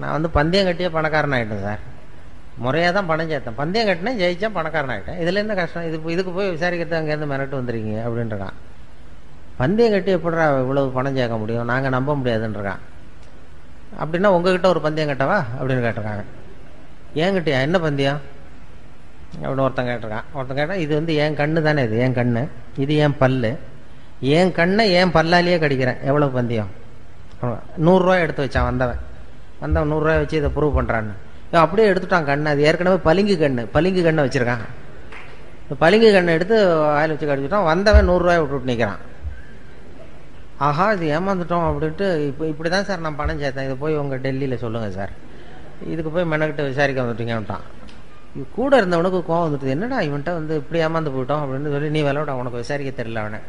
நான் வந்து பந்தயம் கட்டியே பணக்காரன் ஆகிட்டேன் சார், முறையாக தான் பணம் சேர்த்தேன், பந்தயம் கட்டினேன் ஜெயிச்சேன் பணக்காரன் ஆகிட்டேன், இதில் என்ன கஷ்டம், இதுக்கு போய் விசாரிக்கிறது அங்கேருந்து மெனக்கிட்டு வந்துருக்கீங்க அப்படின்றான். பந்தயம் கட்டி எப்படிடா இவ்வளவு பணம் சேர்க்க முடியும், நாங்கள் நம்ப முடியாதுன்றான். அப்படின்னா உங்ககிட்ட ஒரு பந்தயம் கட்டவா அப்படின்னு கேட்டிருக்காங்க. ஏங்கிட்டயா என்ன பந்தயம் அப்படின்னு ஒருத்தன் கேட்டிருக்கான். ஒருத்தன் கேட்டால் இது வந்து என் கண்ணு தானே, இது என் கண்ணு, இது என் பல்லு, என் கண்ணை என் பல்லாலேயே கடிக்கிறேன், எவ்வளோ பந்தயம், 100 ரூபா எடுத்து வச்சான் வந்தவன் 100 ரூபாய் வச்சு இதை ப்ரூவ் பண்ணுறான்னு. அப்படியே எடுத்துட்டான் கண்ணு, அது ஏற்கனவே பளிங்கு கண்ணை வச்சுருக்கான். பளிங்கு கண்ணை எடுத்து வாயில் வச்சு கடிச்சிட்டான். வந்தவன் 100 ரூபாய் விட்டுட்டு நிற்கிறான். ஆஹா இது ஏமாந்துட்டோம் அப்படின்ட்டு, இப்படி தான் சார் நான் பணம் சேர்த்தேன், இதை போய் உங்கள் டெல்லியில் சொல்லுங்கள் சார், இதுக்கு போய் மெனக்கிட்ட விசாரிக்க வந்துட்டீங்கன்ட்டான். இது கூட இருந்தவனுக்கு கோவம் வந்துட்டு, என்னடா இவன்ட்ட வந்து இப்படி ஏமாந்து போயிட்டோம் அப்படின்னு சொல்லி, நீ விளையாட உனக்கு விசாரிக்க தெரியல அவனை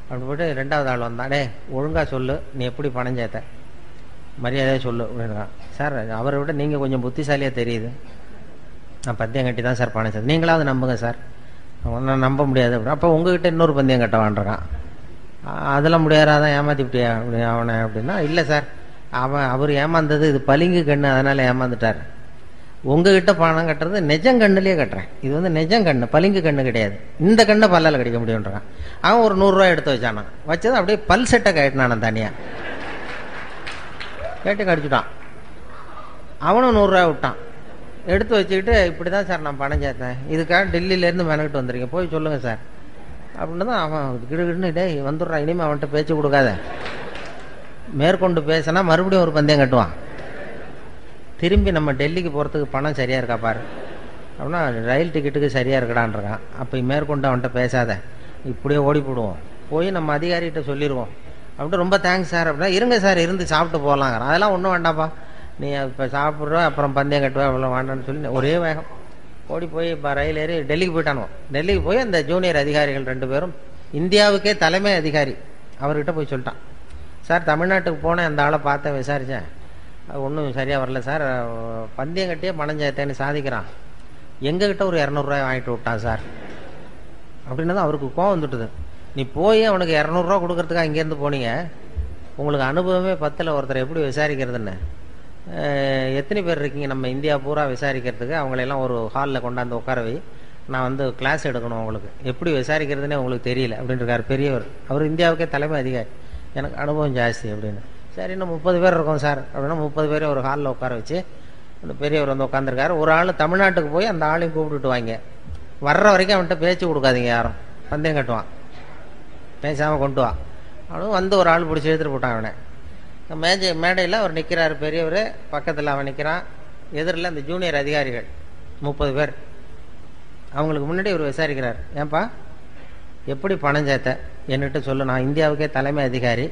அப்படின்னு போய்ட்டு 2வது ஆள் வந்தான். டே ஒழுங்காக சொல்லு, நீ எப்படி பணம் சேர்த்த, மரியாதையாக சொல்லு அப்படின்றான். சார் அவரை விட நீங்கள் கொஞ்சம் புத்திசாலியாக தெரியுது, நான் பந்தயம் கட்டி தான் சார் பணம் சேர்த்தேன், நீங்களாவது நம்புங்க சார், நான் நம்ப முடியாது அப்படின்னு. அப்போ உங்ககிட்ட இன்னொரு பந்தயம் கட்டவான்றான். அதெல்லாம் முடியாதான் ஏமாத்திவிட்டியா அப்படி அவனை அப்படின்னா, இல்லை சார் அவர் ஏமாந்தது இது பளிங்கு கண்ணு, அதனால் ஏமாந்துட்டார், உங்ககிட்ட பணம் கட்டுறது நெஜங்கண்ணுலேயே கட்டுறேன், இது வந்து நெஜங்கண்ணு பளிங்கு கண்ணு கிடையாது, இந்த கண்ணை பல்லால் கடிக்க முடியுன்றான். அவன் ஒரு 100 ரூபாய் எடுத்து வச்சானா, வச்சது அப்படியே பல் செட்டை கட்டினான் தனியாக, கேட்டு கடிச்சுட்டான். அவனும் 100 ரூபாய் விட்டான், எடுத்து வச்சுக்கிட்டு இப்படி தான் சார் நான் பணம் சேர்த்தேன், இதுக்காக டெல்லியிலேருந்து மெனக்கிட்டு வந்திருக்கேன், போய் சொல்லுங்கள் சார் அப்படின்னு தான். அவன் கிடுகிடுன்னு டே வந்துடுறான், இனிமேல் அவன்கிட்ட பேச்சு கொடுக்காத, மேற்கொண்டு பேசினா மறுபடியும் ஒரு பந்தயம் கட்டுவான், திரும்பி நம்ம டெல்லிக்கு போகிறதுக்கு பணம் சரியாக இருக்கா பாரு அப்படின்னா, ரயில் டிக்கெட்டுக்கு சரியாக இருக்கடான்றான். அப்போ மேற்கொண்டு அவன்கிட்ட பேசாத, இப்படியே ஓடி போடுவோம், போய் நம்ம அதிகாரிகிட்ட சொல்லிடுவோம் அப்படின்ட்டு, ரொம்ப தேங்க்ஸ் சார் அப்படின்னா, இருங்க சார் இருந்து சாப்பிட்டு போகலாங்கிறான். அதெல்லாம் ஒன்றும் வேண்டாப்பா, நீ இப்போ சாப்பிட்ற அப்புறம் பந்தயம் கட்டுவா அவ்வளோ வேண்டான்னு சொல்லி ஒரே வேகம் ஓடி போய் இப்போ ரயில் ஏறி டெல்லிக்கு போயிட்டானுவோம். டெல்லிக்கு போய் அந்த ஜூனியர் அதிகாரிகள் 2 பேரும், இந்தியாவுக்கே தலைமை அதிகாரி அவர்கிட்ட போய் சொல்லிட்டான், சார் தமிழ்நாட்டுக்கு போனேன், அந்த ஆளை பார்த்தேன் விசாரித்தேன், அது ஒன்றும் சரியாக வரல சார், பந்தயம் கட்டியே பணம் சேர்த்தேன்னு சாதிக்கிறான், எங்ககிட்ட ஒரு 200 ரூபாய் வாங்கிட்டு விட்டான் சார் அப்படின்னா தான் அவருக்கு கோவம் வந்துட்டுது. நீ போய் அவனுக்கு 200 ரூபா கொடுக்கறதுக்காக இங்கேருந்து போனீங்க, உங்களுக்கு அனுபவமே 10ல் ஒருத்தர் எப்படி விசாரிக்கிறதுன்னு, எத்தனை பேர் இருக்கீங்க நம்ம இந்தியா பூரா விசாரிக்கிறதுக்கு, அவங்களெல்லாம் ஒரு ஹாலில் கொண்டாந்து உட்கார வை, நான் வந்து கிளாஸ் எடுக்கணும், உங்களுக்கு எப்படி விசாரிக்கிறதுனே உங்களுக்கு தெரியல அப்படின்ட்டுருக்காரு பெரியவர், அவர் இந்தியாவுக்கே தலைமை அதிகாரி, எனக்கு அனுபவம் ஜாஸ்தி அப்படின்னு. சரி இன்னும் 30 பேர் இருக்கோம் சார் அப்படின்னா 30 பேரை ஒரு ஹாலில் உட்கார வச்சு அந்த பெரியவர் வந்து உட்காந்துருக்காரு. ஒரு ஆள் தமிழ்நாட்டுக்கு போய் அந்த ஆளையும் கூப்பிட்டுட்டு வாங்க, வர்ற வரைக்கும் அவன்கிட்ட பேச்சு கொடுக்காதீங்க, யாரும் பந்தயம் கட்டுவான், பேசாமல் கொண்டு வா அவனும் வந்து ஒரு ஆள் பிடிச்சி எடுத்துகிட்டு போட்டான். அவனை மேடையில் அவர் நிற்கிறார் பெரியவர், பக்கத்தில் அவன் நிற்கிறான், எதிரில் அந்த ஜூனியர் அதிகாரிகள் 30 பேர், அவங்களுக்கு முன்னாடி இவர் விசாரிக்கிறார், ஏன்பா எப்படி பணம் சேர்த்த, என்கிட்ட சொல்லு, நான் இந்தியாவுக்கே தலைமை அதிகாரி,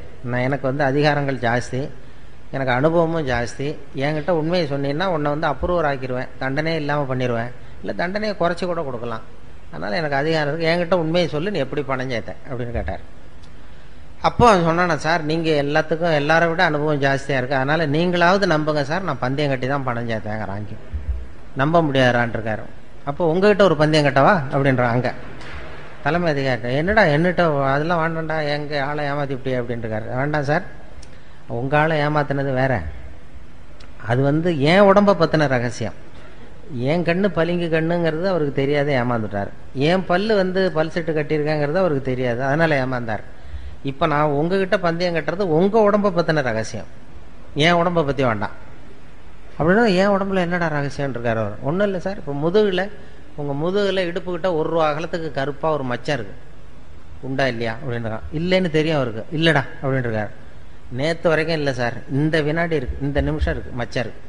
எனக்கு வந்து அதிகாரங்கள் ஜாஸ்தி, எனக்கு அனுபவமும் ஜாஸ்தி, என்கிட்ட உண்மையை சொன்னீங்கன்னா உன்னை வந்து அப்ரூவர் ஆக்கிடுவேன், தண்டனையே இல்லாமல் பண்ணிடுவேன், இல்லை தண்டனையை குறைச்சி கூட கொடுக்கலாம், அதனால் எனக்கு அதிகாரம் இருக்குது, என்கிட்ட உண்மையை சொல்லு, நீ எப்படி பணம் சேர்த்த அப்படின்னு கேட்டார். அப்போ அவன் சொன்னானா, சார் நீங்கள் எல்லாத்துக்கும் எல்லாரை விட அனுபவம் ஜாஸ்தியாக இருக்குது, அதனால் நீங்களாவது நம்புங்க சார், நான் பந்தயம் கட்டி தான் பணம் சேர்த்தேங்கிறாங்க. நம்ப முடியாதான்னு இருக்காரு. அப்போ உங்ககிட்ட ஒரு பந்தயம் கட்டவா அப்படின்றான். அங்கே தலைமை அதிகாரி, என்னடா என்னட்ட அதெல்லாம் வேண்டாம்டா, எங்கள் ஆளை ஏமாத்திப்பிட்டியா அப்படின்ட்டுருக்காரு. வேண்டாம் சார், உங்கள் ஆளை ஏமாத்தினது வேற, அது வந்து என் உடம்பை பற்றின ரகசியம், என் கண்ணு பளிங்கு கண்ணுங்கிறது அவருக்கு தெரியாது, ஏமாந்துட்டார். என் பல்லு வந்து பல் செட்டு கட்டியிருக்கேங்கிறது அவருக்கு தெரியாது, அதனால் ஏமாந்தார். இப்போ நான் உங்ககிட்ட பந்தயம் கட்டுறது உங்கள் உடம்பை பற்றின ரகசியம், என் உடம்பை பற்றி வேண்டாம் அப்படின்னா. என் உடம்புல என்னடா ரகசியம் இருக்கார் அவர். ஒன்றும் இல்லை சார், இப்போ முதுகில், உங்கள் முதுகில் இடுப்புக்கிட்ட 1 ரூபா அகலத்துக்கு கருப்பாக ஒரு மச்சம் இருக்குது, உண்டா இல்லையா அப்படின்றான். இல்லைன்னு தெரியும் அவருக்கு. இல்லைடா அப்படின்ட்டுருக்காரு. நேற்று வரைக்கும் இல்லை சார், இந்த வினாடி இருக்குது, இந்த நிமிஷம் இருக்குது, மச்சம் இருக்குது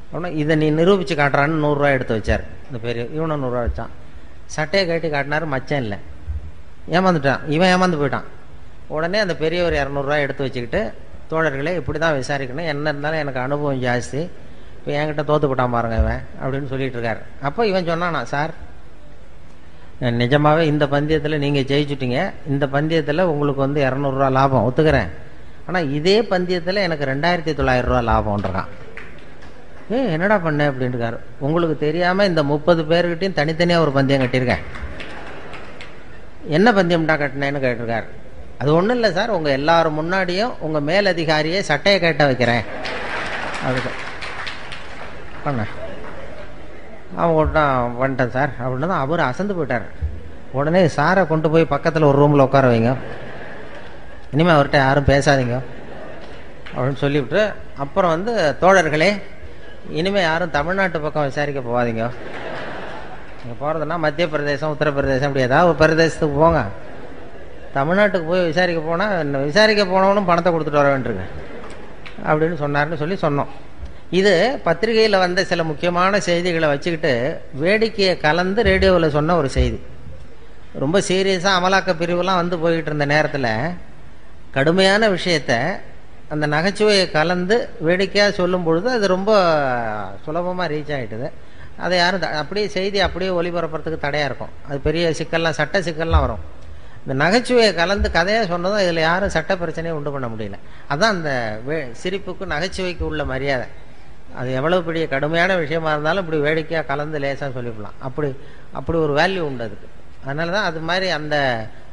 அப்படின்னா. இதை நீ நிரூபித்து காட்டுறான்னு 100 ரூபா எடுத்து வச்சார். இந்த பெரிய இவனும் 100 ரூபா வச்சான். சட்டையை கட்டி காட்டினார், மச்சம் இல்லை, ஏமாந்துட்டான். இவன் ஏமாந்து போயிட்டான். உடனே அந்த பெரியவர் 200 ரூபா எடுத்து வச்சுக்கிட்டு, தோழர்களே இப்படி தான் விசாரிக்கணும், என்ன இருந்தாலும் எனக்கு அனுபவம் ஜாஸ்தி, இப்போ என்கிட்ட தோத்து போட்டான் பாருங்க இவன் அப்படின்னு சொல்லிட்டு இருக்காரு. அப்போ இவன் சொன்னானா, சார் நிஜமாவே இந்த பந்தயத்தில் நீங்கள் ஜெயிச்சுட்டீங்க, இந்த பந்தயத்தில் உங்களுக்கு வந்து 200 ரூபா லாபம் ஒத்துக்கிறேன், ஆனால் இதே பந்தயத்தில் எனக்கு 2900 ரூபா லாபம்ன்றான். என்னடா பண்ண அப்படின்ட்டுருக்காரு. உங்களுக்கு தெரியாமல் இந்த 30 பேர்கிட்டையும் தனித்தனியாக ஒரு பந்தயம் கட்டியிருக்கேன். என்ன பந்தயம்டா கட்டினேன்னு கேட்டிருக்காரு. அது ஒன்றும் இல்லை சார், உங்கள் எல்லாரும் முன்னாடியும் உங்கள் மேலதிகாரியை சட்டையை கேட்ட வைக்கிறேன் அதுக்கு பண்ண. அவன் கூட்டம் வந்துட்டேன் சார் அப்படின்னு தான் அவர் அசந்து போயிட்டார். உடனே சாரை கொண்டு போய் பக்கத்தில் ஒரு ரூமில் உட்கார வைங்க, இனிமேல் அவர்கிட்ட யாரும் பேசாதீங்க அப்படின்னு சொல்லிவிட்டு, அப்புறம் வந்து தோழர்களே இனிமேல் யாரும் தமிழ்நாட்டு பக்கம் விசாரிக்க போகாதீங்க, நீங்கள் போகிறதுனா மத்திய பிரதேசம், உத்தரப்பிரதேசம், இப்படி ஏதாவது ஒரு பிரதேசத்துக்கு போங்க, தமிழ்நாட்டுக்கு போய் விசாரிக்க போனால் விசாரிக்க போனவனும் பணத்தை கொடுத்துட்டு வர வேண்டியிருக்கு அப்படின்னு சொன்னார்னு சொல்லி சொன்னோம். இது பத்திரிகையில் வந்த சில முக்கியமான செய்திகளை வச்சுக்கிட்டு வேடிக்கையை கலந்து ரேடியோவில் சொன்ன ஒரு செய்தி. ரொம்ப சீரியஸாக அமலாக்க பிரிவுலாம் வந்து போய்கிட்டு இருந்த நேரத்தில் கடுமையான விஷயத்த அந்த நகைச்சுவையை கலந்து வேடிக்கையாக சொல்லும் பொழுது அது ரொம்ப சுலபமாக ரீச் ஆகிட்டுது. அதை யாரும் அப்படியே செய்தி அப்படியே ஒளிபரப்புறதுக்கு தடையாக இருக்கும். அது பெரிய சிக்கல்லாம், சட்ட சிக்கல்லாம் வரும். இந்த நகைச்சுவையை கலந்து கதையாக சொன்னதும் இதில் யாரும் சட்ட பிரச்சனையை உண்டு பண்ண முடியல. அதுதான் அந்த சிரிப்புக்கு நகைச்சுவைக்கு உள்ள மரியாதை. அது எவ்வளவு பெரிய கடுமையான விஷயமா இருந்தாலும் இப்படி வேடிக்கையாக கலந்து லேசாக சொல்லிவிடலாம். அப்படி ஒரு வேல்யூ உண்டு அதுக்கு. அதனால தான் அது மாதிரி அந்த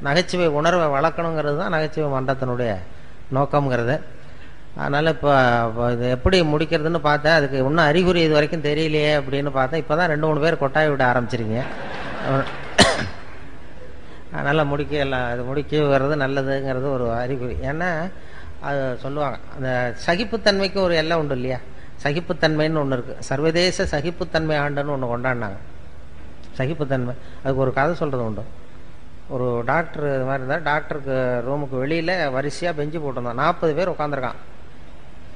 நகைச்சுவை உணர்வை வளர்க்கணுங்கிறது தான் நகைச்சுவை மன்றத்தினுடைய நோக்கம்ங்கிறது. அதனால் இப்போ இது எப்படி முடிக்கிறதுன்னு பார்த்தேன். அதுக்கு இன்னும் அறிகுறி இது வரைக்கும் தெரியலையே அப்படின்னு பார்த்தேன். இப்போ தான் 2-3 பேர் கொட்டாய் விட ஆரம்பிச்சிருக்கீங்க. அதனால் முடிக்க வர்றது நல்லதுங்கிறது ஒரு அறிகுறி. ஏன்னா அது சொல்லுவாங்க, அந்த சகிப்புத்தன்மைக்கு ஒரு எல்லை உண்டு இல்லையா. சகிப்புத்தன்மைன்னு ஒன்று இருக்குது. சர்வதேச சகிப்புத்தன்மை ஆண்டுன்னு ஒன்று கொண்டாடினாங்க. சகிப்புத்தன்மை, அதுக்கு ஒரு கதை சொல்கிறது உண்டு. ஒரு டாக்டர் இது மாதிரி இருந்தால், டாக்டருக்கு ரூமுக்கு வெளியில் வரிசையாக பெஞ்சு போட்டிருந்தான். 40 பேர் உட்காந்துருக்கான்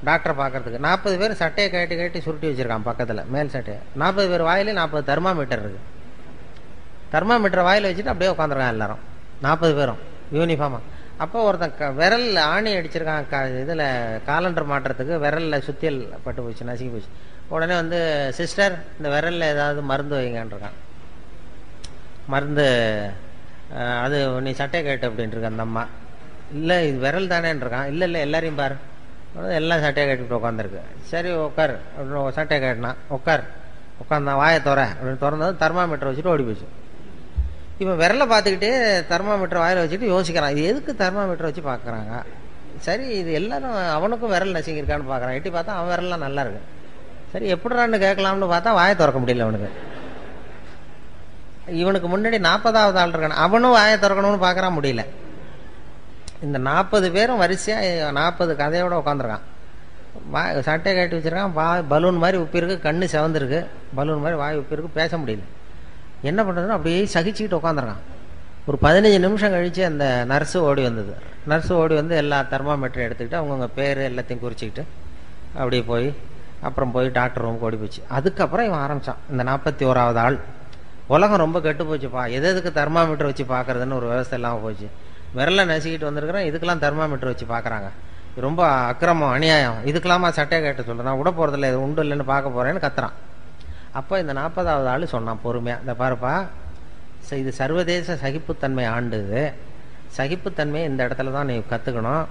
டாக்டரை பார்க்கறதுக்கு. 40 பேர் சட்டையை கட்டி சுருட்டி வச்சுருக்கான் பக்கத்தில், மேல் சட்டையை. 40 பேர் வாயிலே 40 தெர்மாமீட்டர் இருக்குது. தெர்மாமீட்டரை வாயில் வச்சுட்டு அப்படியே உட்காந்துருக்கான் எல்லாரும், 40 பேரும் யூனிஃபார்மாக. அப்போ ஒருத்தன் விரல் ஆணி அடிச்சிருக்கான், இதில் காலண்டர் மாட்டுறதுக்கு விரலில் சுத்தியல் பட்டு போச்சு, நசுக்கி போச்சு. உடனே வந்து, சிஸ்டர் இந்த விரலில் ஏதாவது மருந்து வைங்கன்றிருக்கான். மருந்து அது நீ சட்டை கேட்டு அப்படின்ட்டுருக்க அந்த அம்மா. இல்லை இது விரல் தானேன்றிருக்கான். இல்லை எல்லாரையும் பாரு. எல்லாம் சட்டையை கட்டிட்டு உட்காந்துருக்கு. சரி உட்கார் அப்படின்னு சட்டையை கேட்டினா. உட்காந்தான். வாயை அப்படின்னு திறந்தது தெர்மாமீட்டர் வச்சுட்டு ஓடி போச்சு. இப்போ விரலை பார்த்துக்கிட்டே தெர்மாமீட்டர் வாயில் வச்சுட்டு யோசிக்கிறான், இது எதுக்கு தெர்மாமீட்டர் வச்சு பார்க்குறாங்க. சரி இது எல்லாரும் அவனுக்கும் விரல் நசுங்கியிருக்கான்னு பார்க்குறான். எட்டி பார்த்தா அவன் விரல்லாம் நல்லா இருக்கு. சரி எப்படிறான்னு கேட்கலாம்னு பார்த்தா வாயை திறக்க முடியல அவனுக்கு. இவனுக்கு முன்னாடி 40வது ஆள் இருக்கான், அவனும் வாயை திறக்கணும்னு பார்க்குறான், முடியல. இந்த 40 பேரும் வரிசையாக 40 கதையோட உட்காந்துருக்கான். சட்டையை கட்டி வச்சிருக்கான். பலூன் மாதிரி உப்பிருக்கு, கண்ணு செவந்திருக்கு, பலூன் மாதிரி வாய் உப்பிருக்கு, பேச முடியல. என்ன பண்ணுறதுன்னு அப்படியே சகிச்சுக்கிட்டு உட்காந்துருக்கான். ஒரு 15 நிமிஷம் கழித்து அந்த நர்ஸு ஓடி வந்தது. நர்ஸு ஓடி வந்து எல்லா தெர்மாமீட்டரும் எடுத்துக்கிட்டு அவங்கவுங்க பேர் எல்லாத்தையும் குறிச்சிக்கிட்டு அப்படியே அப்புறம் போய் டாக்டர் ரூமுக்கு ஓடி போச்சு. அதுக்கப்புறம் இவன் ஆரம்பித்தான், இந்த 41வது ஆள். உலகம் ரொம்ப கெட்டு போச்சுப்பா, எதுக்கு தெர்மாமீட்டர் வச்சு பார்க்குறதுன்னு ஒரு விவசாயம் இல்லாமல் போச்சு. விரலை நசுக்கிட்டு வந்திருக்கிறேன், இதுக்கெல்லாம் தெர்மாமீட்டர் வச்சு பார்க்குறாங்க. ரொம்ப அக்கிரமம், அநியாயம், இதுக்கெல்லாமா சட்டையை கேட்ட சொல்கிறேன், நான் விட போகிறதில்ல, இது உண்டு இல்லைன்னு பார்க்க போகிறேன்னு கத்துறான். அப்போ இந்த 40வது ஆள் சொன்னான் பொறுமையாக, இந்த பாருப்பா, இது சர்வதேச சகிப்புத்தன்மை ஆண்டு, சகிப்புத்தன்மையை இந்த இடத்துல தான் நீ கற்றுக்கணும்.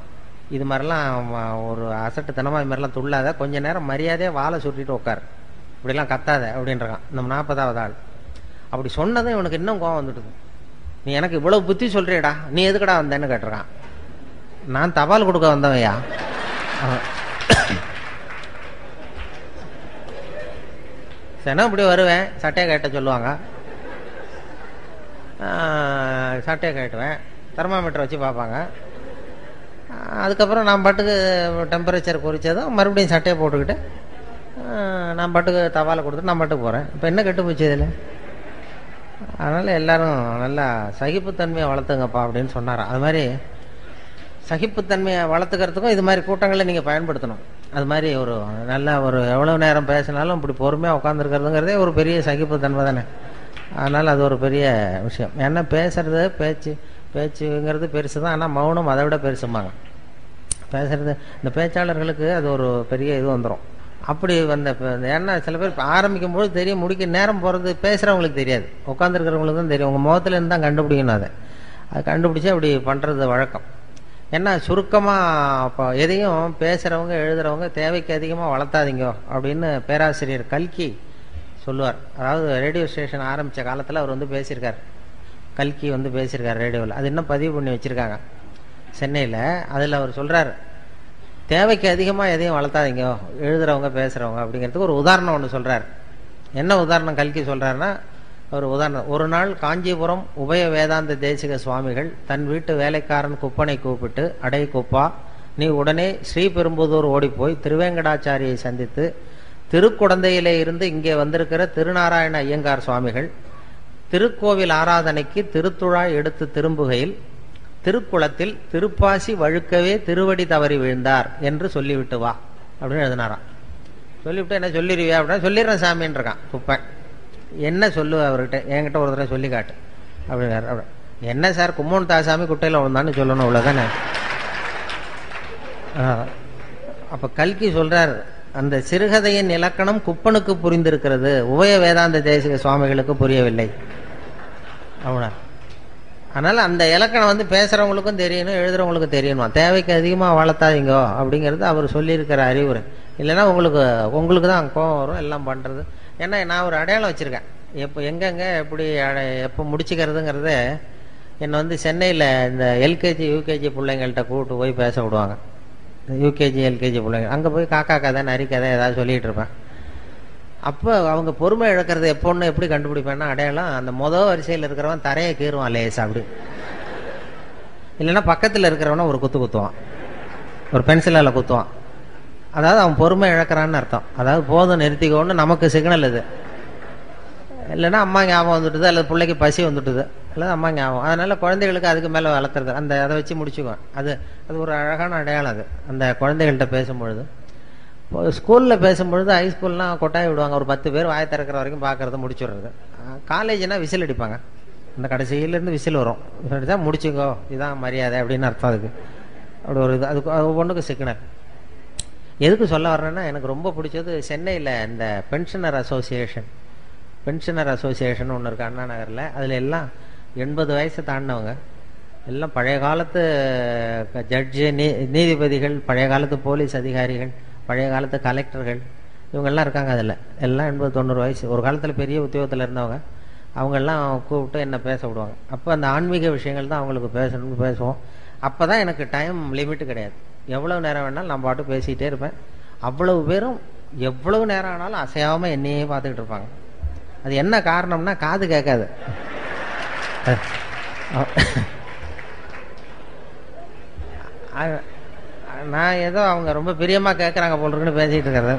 இது மாதிரிலாம் ஒரு அசட்டுத்தனமாக இது மாதிரிலாம் துள்ளாத, கொஞ்ச நேரம் மரியாதையாக வாழை சுட்டிட்டு உட்கார், இப்படிலாம் கத்தாத அப்படின்றான் நம்ம 40வது ஆள். அப்படி சொன்னதும் இவனுக்கு இன்னும் கோவம் வந்துடுது. நீ எனக்கு இவ்வளவு புத்தி சொல்றியடா, நீ எதுக்கடா வந்தேன்னு கேட்டிருக்கான். நான் தபால் கொடுக்க வந்தவையா? சரி, இப்படி வருவேன், சட்டையை கேட்ட சொல்லுவாங்க, சட்டையை கேட்டுவேன், தெர்மாமீட்டர் வச்சு பார்ப்பாங்க. அதுக்கப்புறம் நான் பாட்டுக்கு டெம்பரேச்சர் குறித்ததும் மறுபடியும் சட்டையை போட்டுக்கிட்டு நான் பாட்டுக்கு தவாலை கொடுத்துட்டு நான் பாட்டுக்கு போகிறேன். இப்போ என்ன கெட்டு போச்சு இதில்? அதனால் எல்லாரும் நல்லா சகிப்புத்தன்மையை வளர்த்துங்கப்பா அப்படின்னு சொன்னார். அது மாதிரி சகிப்புத்தன்மையை வளர்த்துக்கிறதுக்கும் இது மாதிரி கூட்டங்களை நீங்கள் பயன்படுத்தணும். அது மாதிரி ஒரு நல்ல ஒரு எவ்வளோ நேரம் பேசினாலும் இப்படி பொறுமையாக உட்காந்துருக்கிறதுங்கிறதே ஒரு பெரிய சகிப்புத்தன்மை தானே. அதனால் அது ஒரு பெரிய விஷயம். ஏன்னா பேசுறது பேச்சுங்கிறது பெருசு தான், ஆனால் மௌனம் அதை விட பெருசும்பாங்க. பேசுறது இந்த பேச்சாளர்களுக்கு அது ஒரு பெரிய இது வந்துடும். அப்படி வந்த ஏன்னா சில பேர் ஆரம்பிக்கும் போது தெரியும், முடிக்க நேரம் போகிறது பேசுகிறவங்களுக்கு தெரியாது, உட்காந்துருக்கிறவங்களுக்கு தான் தெரியும். உங்கள் முகத்துலேருந்து தான் கண்டுபிடிக்கணும். அதை கண்டுபிடிச்சி அப்படி பண்ணுறது வழக்கம். ஏன்னா சுருக்கமாக இப்போ எதையும் பேசுகிறவங்க எழுதுகிறவங்க தேவைக்கு அதிகமாக வளர்த்தாதீங்க அப்படின்னு பேராசிரியர் கல்கி சொல்லுவார். அதாவது ரேடியோ ஸ்டேஷன் ஆரம்பித்த காலத்தில் அவர் வந்து பேசியிருக்கார், கல்கி வந்து பேசியிருக்கார் ரேடியோவில். அது இன்னும் பதிவு பண்ணி வச்சுருக்காங்க சென்னையில். அதில் அவர் சொல்கிறார், தேவைக்கு அதிகமாக எதையும் வளர்த்தாதீங்க எழுதுகிறவங்க பேசுகிறவங்க அப்படிங்கிறதுக்கு ஒரு உதாரணம் ஒன்று சொல்கிறார். என்ன உதாரணம் கல்கி சொல்கிறாருன்னா, ஒரு உதாரணம், ஒரு நாள் காஞ்சிபுரம் உபய வேதாந்த தேசிக சுவாமிகள் தன் வீட்டு வேலைக்காரன் குப்பனை கூப்பிட்டு, அடை குப்பா, நீ உடனே ஸ்ரீபெரும்புதூர் ஓடிப்போய் திருவேங்கடாச்சாரியை சந்தித்து திருக்குடந்தையிலே இருந்து இங்கே வந்திருக்கிற திருநாராயண ஐயங்கார் சுவாமிகள் திருக்கோவில் ஆராதனைக்கு திருத்துழாய் எடுத்து திரும்புகையில் திருக்குளத்தில் திருப்பாசி வழுக்கவே திருவடி தவறி விழுந்தார் என்று சொல்லிவிட்டு வா அப்படின்னு எழுதினாராம். சொல்லிவிட்டு என்ன சொல்லிடுவியா அப்படின்னா, சொல்லிடுறேன் சாமின்னு இருக்கான் குப்பன். என்ன சொல்லுவ அவர்கிட்ட, என்கிட்ட ஒரு தடவை சொல்லி காட்டு அப்படின்னாரு. என்ன சார், கும்மோன் தாசாமி குட்டையில் விழுந்தான்னு சொல்லணும், அவ்வளோதானே. அப்போ கல்கி சொல்றார், அந்த சிறுகதையின் இலக்கணம் குப்பனுக்கு புரிந்திருக்கிறது, உபய வேதாந்த தேசிக சுவாமிகளுக்கு புரியவில்லை அப்படின்னா. அதனால் அந்த இலக்கணம் வந்து பேசுகிறவங்களுக்கும் தெரியணும், எழுதுகிறவங்களுக்கும் தெரியணும். தேவைக்கு அதிகமாக வளர்த்தாதீங்கோ அப்படிங்கிறது அவர் சொல்லியிருக்கிற அறிவுரை. இல்லைன்னா உங்களுக்கு தான் கோபம் வரும் எல்லாம் பண்ணுறது. ஏன்னா நான் ஒரு அடையாளம் வச்சுருக்கேன், எப்போ எங்கெங்கே எப்படி எப்போ முடிச்சுக்கிறதுங்கிறத. என்னை வந்து சென்னையில் இந்த எல்கேஜி யூகேஜி பிள்ளைங்கள்ட்ட கூப்பிட்டு போய் பேச விடுவாங்க. யூகேஜி எல்கேஜி பிள்ளைங்க அங்கே போய் காக்கா கதை நரி கதை ஏதாவது சொல்லிகிட்டு இருப்பேன். அப்போ அவங்க பொறுமை இழக்கிறது எப்போன்னு எப்படி கண்டுபிடிப்பேன்னா, அடையாளம், அந்த வரிசையில் இருக்கிறவன் தரையை கீறுவான் லேசா அப்படி, இல்லைன்னா பக்கத்தில் இருக்கிறவன ஒரு குத்து குத்துவான், ஒரு பென்சிலால் குத்துவான். அதாவது அவன் பொறுமை இழக்கிறான்னு அர்த்தம். அதாவது போதும் நிறுத்திக்கோன்னு நமக்கு சிக்னல் இது. இல்லைன்னா அம்மா ஞாபகம் வந்துட்டுது, அல்லது பிள்ளைக்கு பசி வந்துட்டுது, அல்லது அம்மா ஞாபகம். அதனால குழந்தைகளுக்கு அதுக்கு மேலே வளர்த்துறது, அதை வச்சு முடிச்சுக்குவேன். அது ஒரு அழகான அடையாளம் அது. அந்த குழந்தைகள்கிட்ட பேசும்பொழுது, இப்போ ஸ்கூலில் பேசும்பொழுது, ஹைஸ்கூல்லாம் கொட்டாய் விடுவாங்க, ஒரு 10 பேர் வாயை திறக்கிற வரைக்கும் பார்க்கறது முடிச்சுடுறது. காலேஜ்னா விசில் அடிப்பாங்க, அந்த கடைசியிலேருந்து விசில் வரும், அடித்தா முடிச்சுக்கோ இதுதான் மரியாதை அப்படின்னு அர்த்தம். அதுக்கு அப்படி ஒரு இது, அதுக்கு ஒவ்வொன்றுக்கு சிக்னல். எதுக்கு சொல்ல வர்றேன்னா, எனக்கு ரொம்ப பிடிச்சது சென்னையில் இந்த பென்ஷனர் அசோசியேஷன் ஒன்று இருக்குது அண்ணா நகரில். அதில் எல்லாம் 80 வயசை தாண்டினவங்க, எல்லாம் பழைய காலத்து ஜட்ஜு, நீதிபதிகள், பழைய காலத்து போலீஸ் அதிகாரிகள், பழைய காலத்து கலெக்டர்கள், இவங்கெல்லாம் இருக்காங்க. அதில் எல்லாம் 80-90 வயசு, ஒரு காலத்தில் பெரிய உத்தியோகத்தில் இருந்தவங்க. அவங்கெல்லாம் கூப்பிட்டு என்ன பேச விடுவாங்க. அப்போ அந்த ஆன்மீக விஷயங்கள் தான் அவங்களுக்கு பேசணும்னு பேசுவோம். அப்போ தான் எனக்கு டைம் லிமிட்டு கிடையாது, எவ்வளவு நேரம் வேணாலும் நான் பாட்டு பேசிகிட்டே இருப்பேன். அவ்வளவு பேரும் எவ்வளவு நேரம் ஆனாலும் அசையாமல் என்னையே பார்த்துக்கிட்டு இருப்பாங்க. அது என்ன காரணம்னா, காது கேட்காது. நான் ஏதோ அவங்க ரொம்ப பிரியமாக கேட்குறாங்க போல் இருக்குன்னு பேசிகிட்டு இருக்கிறது.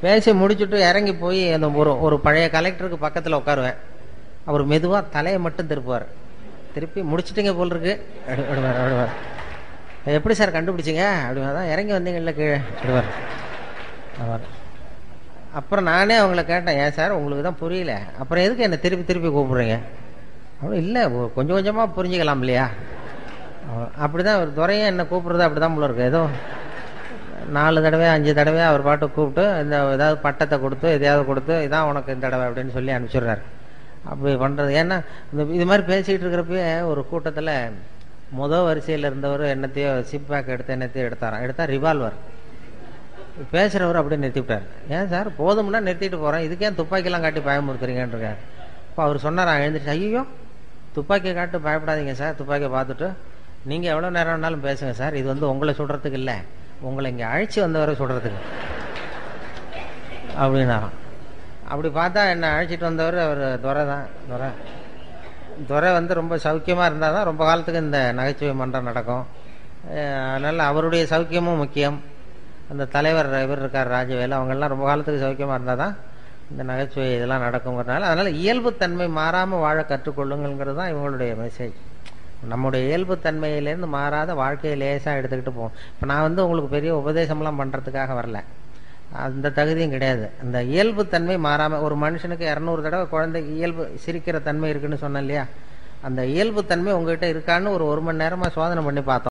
பேசி முடிச்சுட்டு இறங்கி போய் அந்த ஒரு பழைய கலெக்டருக்கு பக்கத்தில் உட்காருவேன். அவர் மெதுவாக தலையை மட்டும் திருப்புவார். திருப்பி முடிச்சுட்டிங்க போல் இருக்கு அப்படிவார். எப்படி சார் கண்டுபிடிச்சிங்க அப்படின்னா, தான் இறங்கி வந்தீங்கல்ல கீழே அப்படிவார். அப்புறம் நானே அவங்கள கேட்டேன், ஏன் சார் உங்களுக்கு தான் புரியல, அப்புறம் எதுக்கு என்னை திருப்பி கூப்பிடுறீங்க அவ்வளோ இல்லை, கொஞ்சம் கொஞ்சமாக புரிஞ்சுக்கலாம் இல்லையா. அப்படிதான் ஒரு துறையும் என்னை கூப்பிட்றது அப்படி தான் போல இருக்கு. ஏதோ 4 தடவை 5 தடவை அவர் பாட்டு கூப்பிட்டு இந்த ஏதாவது பட்டத்தை கொடுத்து எதையாவது கொடுத்து இதான் உனக்கு இந்த தடவை அப்படின்னு சொல்லி அனுப்பிச்சிடுறாரு. அப்படி பண்ணுறது ஏன்னா இது மாதிரி பேசிகிட்டு இருக்கிறப்பயே ஒரு கூட்டத்தில் வரிசையில் இருந்தவர் என்னத்தையோ சிப் பேக் எடுத்து என்னத்தையோ எடுத்தா ரிவால்வர். பேசுகிறவர் அப்படியே நிறுத்திவிட்டார். ஏன் சார் போதும்னா நிறுத்திட்டு போகிறேன், இதுக்கே துப்பாக்கிலாம் காட்டி பயமுறுத்துறீங்கன்னு இருக்கார். இப்போ அவர் சொன்னார், எழுந்திரிச்சு, ஐயோ துப்பாக்கியை காட்டு பயப்படாதீங்க சார், துப்பாக்கியை பார்த்துட்டு நீங்கள் எவ்வளோ நேரம் வேணாலும் பேசுங்க சார், இது வந்து உங்களை சுடுறதுக்கு இல்லை, உங்களை இங்கே அழைச்சி வந்தவரை சுடுறதுக்கு அப்படின்னாராம். அப்படி பார்த்தா என்னை அழைச்சிட்டு வந்தவர் அவர் துரை தான். துரை வந்து ரொம்ப சௌக்கியமாக இருந்தால் தான் ரொம்ப காலத்துக்கு இந்த நகைச்சுவை மன்றம் நடக்கும். அதனால் அவருடைய சௌக்கியமும் முக்கியம். அந்த தலைவர் இவர் இருக்கார் ராஜவேலு, அவங்கெல்லாம் ரொம்ப காலத்துக்கு சௌக்கியமாக இருந்தால் தான் இந்த நகைச்சுவை இதெல்லாம் நடக்குங்கிறதுனால அதனால் இயல்புத்தன்மை மாறாமல் வாழ கற்றுக்கொள்ளுங்கிறது தான் இவங்களுடைய மெசேஜ். நம்முடைய இயல்புத்தன்மையிலேருந்து மாறாத வாழ்க்கையை லேசாக எடுத்துக்கிட்டு போகும். இப்போ நான் வந்து உங்களுக்கு பெரிய உபதேசம்லாம் பண்ணுறதுக்காக வரல, அந்த தகுதியும் கிடையாது. அந்த இயல்புத்தன்மை மாறாமல் ஒரு மனுஷனுக்கு 200 தடவை குழந்தை இயல்பு சிரிக்கிற தன்மை இருக்குன்னு சொன்னேன் இல்லையா, அந்த இயல்புத்தன்மை உங்ககிட்ட இருக்கான்னு ஒரு மணி நேரமாக சோதனை பண்ணி பார்த்தோம்.